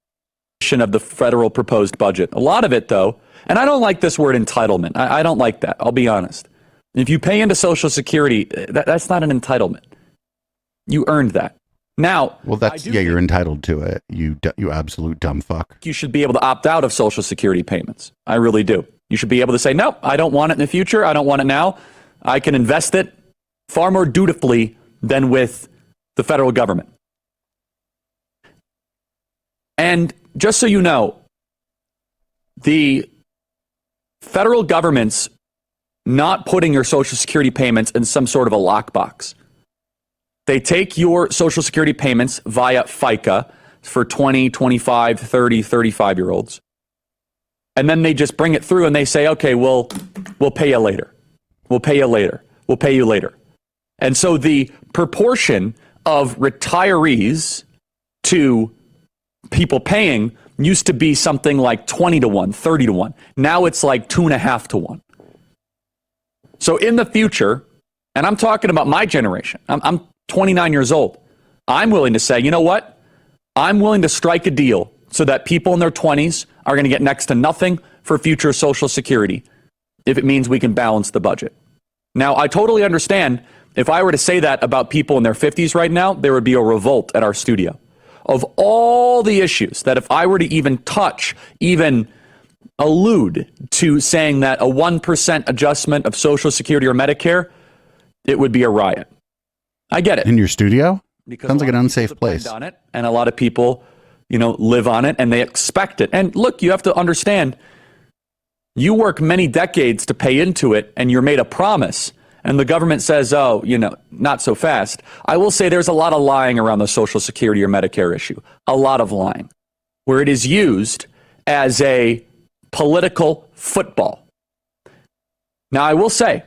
Of the federal proposed budget. A lot of it, though, and I don't like this word entitlement. I don't like that. I'll be honest. If you pay into Social Security, that's not an entitlement. You earned that. Now, well, you're entitled to it. You absolute dumb fuck. You should be able to opt out of Social Security payments. I really do. You should be able to say, no, I don't want it in the future. I don't want it now. I can invest it far more dutifully than with the federal government. And just so you know, the federal government's not putting your Social Security payments in some sort of a lockbox. They take your Social Security payments via FICA for 20, 25, 30, 35-year-olds. And then they just bring it through and they say, okay, we'll pay you later. We'll pay you later. We'll pay you later. And so the proportion of retirees to people paying used to be something like 20 to 1, 30 to 1. Now it's like 2.5 to 1. So in the future, and I'm talking about my generation, I'm 29 years old. I'm willing to say, you know what? I'm willing to strike a deal so that people in their 20s are going to get next to nothing for future Social Security if it means we can balance the budget. Now, I totally understand if I were to say that about people in their 50s right now, there would be a revolt at our studio. Of all the issues that if I were to even touch, even allude to saying that a 1% adjustment of Social Security or Medicare, it would be a riot. I get it. In your studio? Because sounds like an unsafe place. On it, and a lot of people, live on it and they expect it. And look, you have to understand, you work many decades to pay into it and you're made a promise. And the government says, oh, not so fast. I will say there's a lot of lying around the Social Security or Medicare issue. A lot of lying, where it is used as a political football. Now, I will say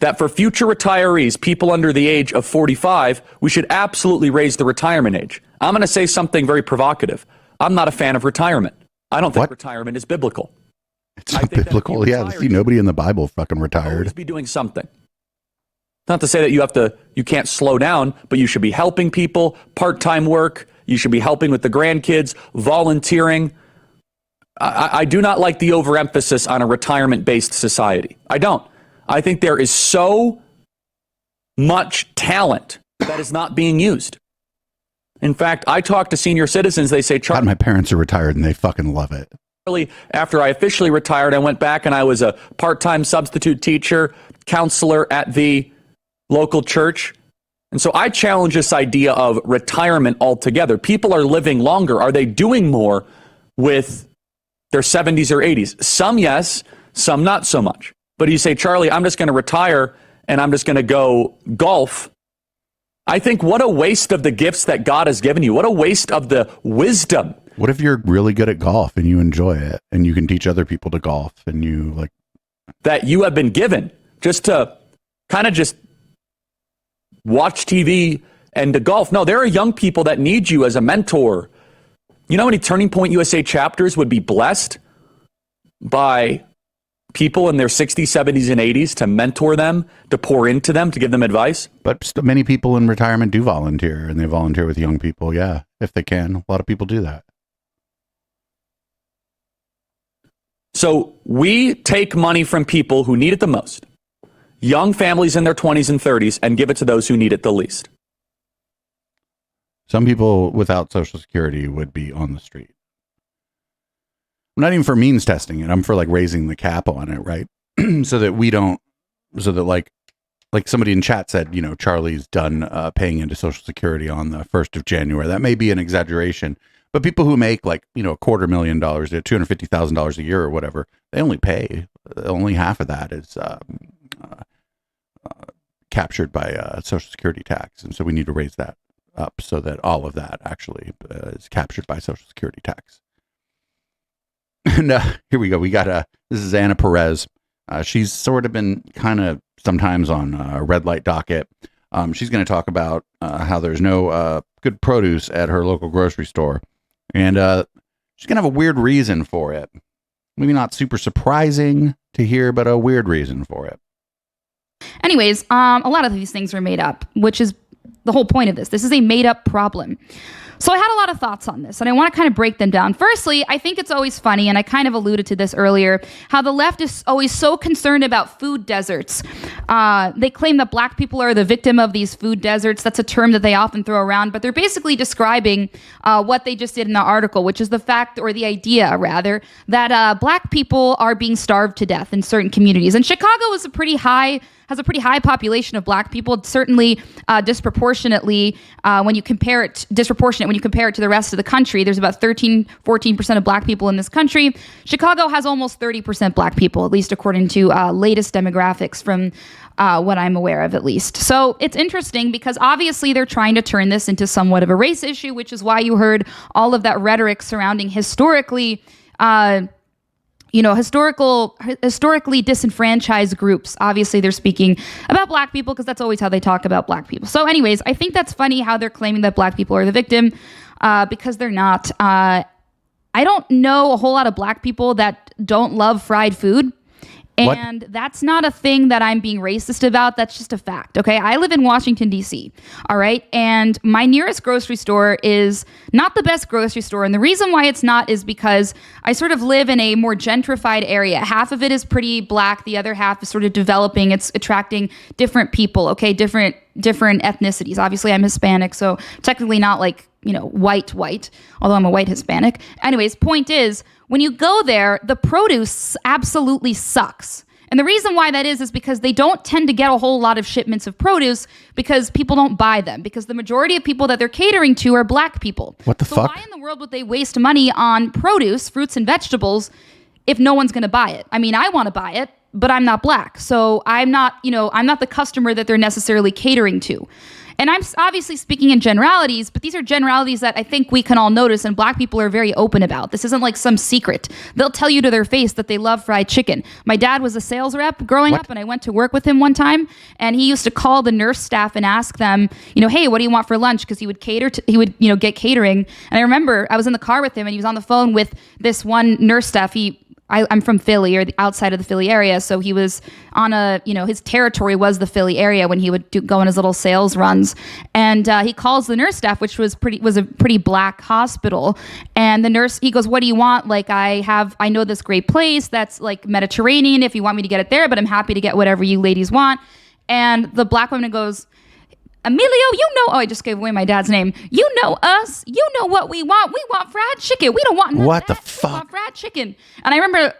that for future retirees, people under the age of 45, we should absolutely raise the retirement age. I'm going to say something very provocative. I'm not a fan of retirement. I don't think retirement is biblical. It's not biblical. Yeah, see, nobody in the Bible fucking retired. Always be doing something. Not to say that you can't slow down, but you should be helping people, part-time work. You should be helping with the grandkids, volunteering. I do not like the overemphasis on a retirement-based society. I don't. I think there is so much talent that is not being used. In fact, I talk to senior citizens. They say, God, my parents are retired and they fucking love it. After I officially retired, I went back and I was a part-time substitute teacher, counselor at the local church. And so I challenge this idea of retirement altogether. People are living longer. Are they doing more with their 70s or 80s? Some yes, some not so much. But you say, Charlie, I'm just going to retire and I'm just going to go golf. I think what a waste of the gifts that God has given you. What a waste of the wisdom. What if you're really good at golf and you enjoy it and you can teach other people to golf and you like that you have been given just to kind of just watch TV and to golf? No, there are young people that need you as a mentor. You know how many Turning Point USA chapters would be blessed by people in their 60s, 70s, and 80s to mentor them, to pour into them, to give them advice? But many people in retirement do volunteer, and they volunteer with young people, yeah, if they can. A lot of people do that. So we take money from people who need it the most, young families in their 20s and 30s, and give it to those who need it the least. Some people without Social Security would be on the street. I'm not even for means testing it. I'm for like raising the cap on it, right? so that like somebody in chat said, Charlie's done paying into Social Security on the 1st of January. That may be an exaggeration. But people who make $250,000, $250,000 a year or whatever, they only pay. Only half of that is captured by Social Security tax. And so we need to raise that up so that all of that actually is captured by Social Security tax. And here we go. We got this is Anna Perez. She's sort of been kind of sometimes on a red light docket. She's going to talk about how there's no good produce at her local grocery store. And she's going to have a weird reason for it. Maybe not super surprising to hear, but a weird reason for it. Anyways, a lot of these things are made up, which is the whole point of this. This is a made up problem. So I had a lot of thoughts on this, and I want to kind of break them down. Firstly, I think it's always funny, and I kind of alluded to this earlier, how the left is always so concerned about food deserts. They claim that black people are the victim of these food deserts. That's a term that they often throw around, but they're basically describing what they just did in the article, which is the fact, or the idea rather, that black people are being starved to death in certain communities. And Chicago is has a pretty high population of black people, certainly disproportionately when you compare it to the rest of the country. There's about 14% of black people in this country. Chicago has almost 30% black people, at least according to latest demographics from what I'm aware of, at least. So it's interesting because obviously they're trying to turn this into somewhat of a race issue, which is why you heard all of that rhetoric surrounding historically disenfranchised groups. Obviously, they're speaking about black people because that's always how they talk about black people. So anyways, I think that's funny how they're claiming that black people are the victim because they're not. I don't know a whole lot of black people that don't love fried food. And that's not a thing that I'm being racist about. That's just a fact, okay? I live in Washington, D.C., all right? And my nearest grocery store is not the best grocery store. And the reason why it's not is because I sort of live in a more gentrified area. Half of it is pretty black. The other half is sort of developing. It's attracting different people, okay? Different ethnicities. Obviously, I'm Hispanic, so technically not like, white, although I'm a white Hispanic. Anyways, point is, when you go there, the produce absolutely sucks. And the reason why that is because they don't tend to get a whole lot of shipments of produce because people don't buy them. Because the majority of people that they're catering to are black people. What the fuck? Why in the world would they waste money on produce, fruits and vegetables, if no one's going to buy it? I mean, I want to buy it, but I'm not black. So I'm not the customer that they're necessarily catering to. And I'm obviously speaking in generalities, but these are generalities that I think we can all notice and black people are very open about. This isn't like some secret. They'll tell you to their face that they love fried chicken. My dad was a sales rep growing up, and I went to work with him one time, and he used to call the nurse staff and ask them, hey, what do you want for lunch? Because he would get catering. And I remember I was in the car with him, and he was on the phone with this one nurse staff. I'm from Philly, or the outside of the Philly area, so he was on his territory was the Philly area when he would go on his little sales runs, and he calls the nurse staff, which was a pretty black hospital, and the nurse, he goes, what do you want? Like, I know this great place that's like Mediterranean, if you want me to get it there, but I'm happy to get whatever you ladies want. And the black woman goes, Emilio, I just gave away my dad's name. You know us. You know what we want. We want fried chicken. We don't want none what of that. The fuck? We want fried chicken. And I remember,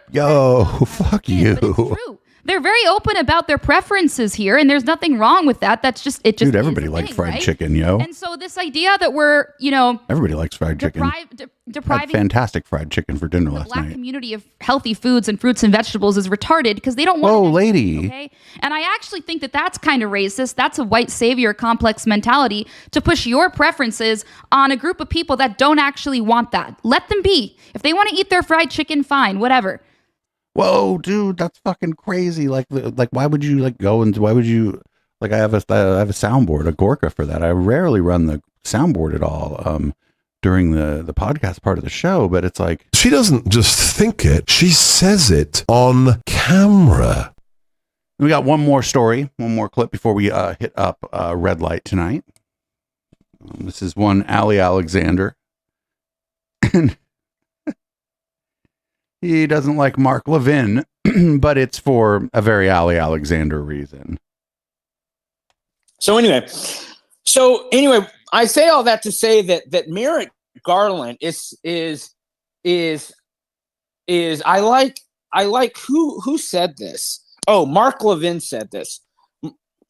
fuck you. But it's true. They're very open about their preferences here, and there's nothing wrong with that. That's just it. Just dude, everybody likes fried chicken, yo. And so this idea that we're, everybody likes fried chicken. Depriving fantastic fried chicken for dinner the last black night. community of healthy foods and fruits and vegetables is retarded because they don't want. Whoa, lady. Okay, and I actually think that that's kind of racist. That's a white savior complex mentality to push your preferences on a group of people that don't actually want that. Let them be. If they want to eat their fried chicken, fine, whatever. Whoa, dude, that's fucking crazy. Like, why would you I have a soundboard, a Gorka for that. I rarely run the soundboard at all during the podcast part of the show, but it's like, she doesn't just think it, she says it on camera. We got one more story, one more clip before we hit up red light tonight. This is one Ali Alexander. He doesn't like Mark Levin, but it's for a very Ali Alexander reason. So anyway, I say all that to say that Merrick Garland is I like who said this? Oh, Mark Levin said this.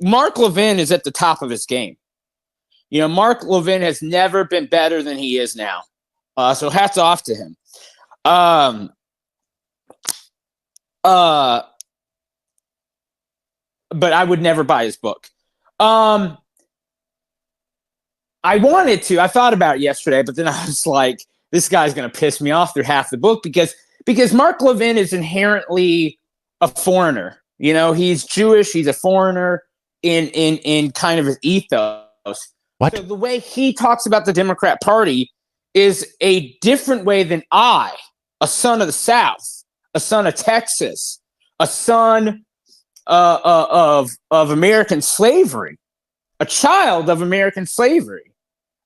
Mark Levin is at the top of his game. Mark Levin has never been better than he is now. So hats off to him. But I would never buy his book. I wanted to. I thought about it yesterday, but then I was like, this guy's going to piss me off through half the book because because Mark Levin is inherently a foreigner. You know, he's Jewish. He's a foreigner in kind of his ethos. What? So the way he talks about the Democrat Party is a different way than I, a son of the South, a son of Texas, a son of American slavery, a child of American slavery.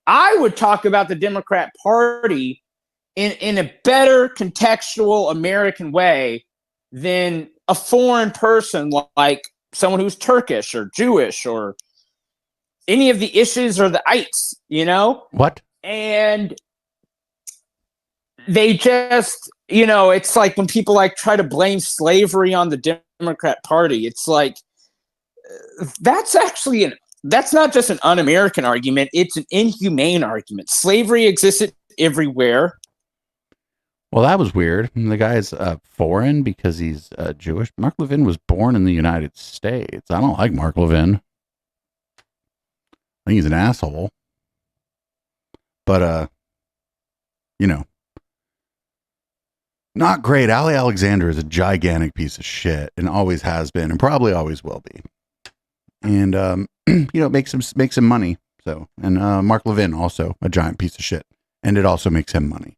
I would talk about the Democrat Party in a better contextual American way than a foreign person like someone who's Turkish or Jewish or any of the issues or the ites, you know? What? And they just, you know, it's like when people like try to blame slavery on the Democrat Party, it's like, that's not just an un-American argument, it's an inhumane argument. Slavery existed everywhere. Well, that was weird. The guy's foreign because he's Jewish. Mark Levin was born in the United States. I don't like Mark Levin. I think he's an asshole. But, you know, not great. Ali Alexander is a gigantic piece of shit and always has been and probably always will be. And, you know, it makes him money. So, and Mark Levin also a giant piece of shit. And it also makes him money.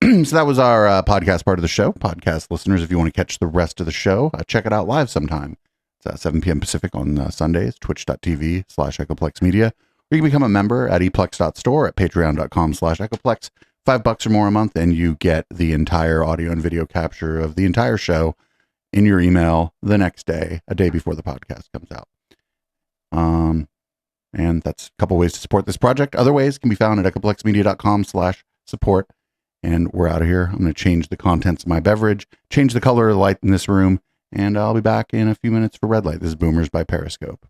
So that was our podcast part of the show. Podcast listeners, if you want to catch the rest of the show, check it out live sometime. It's 7 p.m. Pacific on Sundays, twitch.tv/Echoplex Media. Or you can become a member at eplex.store at patreon.com/Echoplex. $5 or more a month, and you get the entire audio and video capture of the entire show in your email the next day, a day before the podcast comes out. And that's a couple ways to support this project. Other ways can be found at echoplexmedia.com/support. And we're out of here. I'm going to change the contents of my beverage, change the color of the light in this room, and I'll be back in a few minutes for Red Light. This is Boomers by Periscope.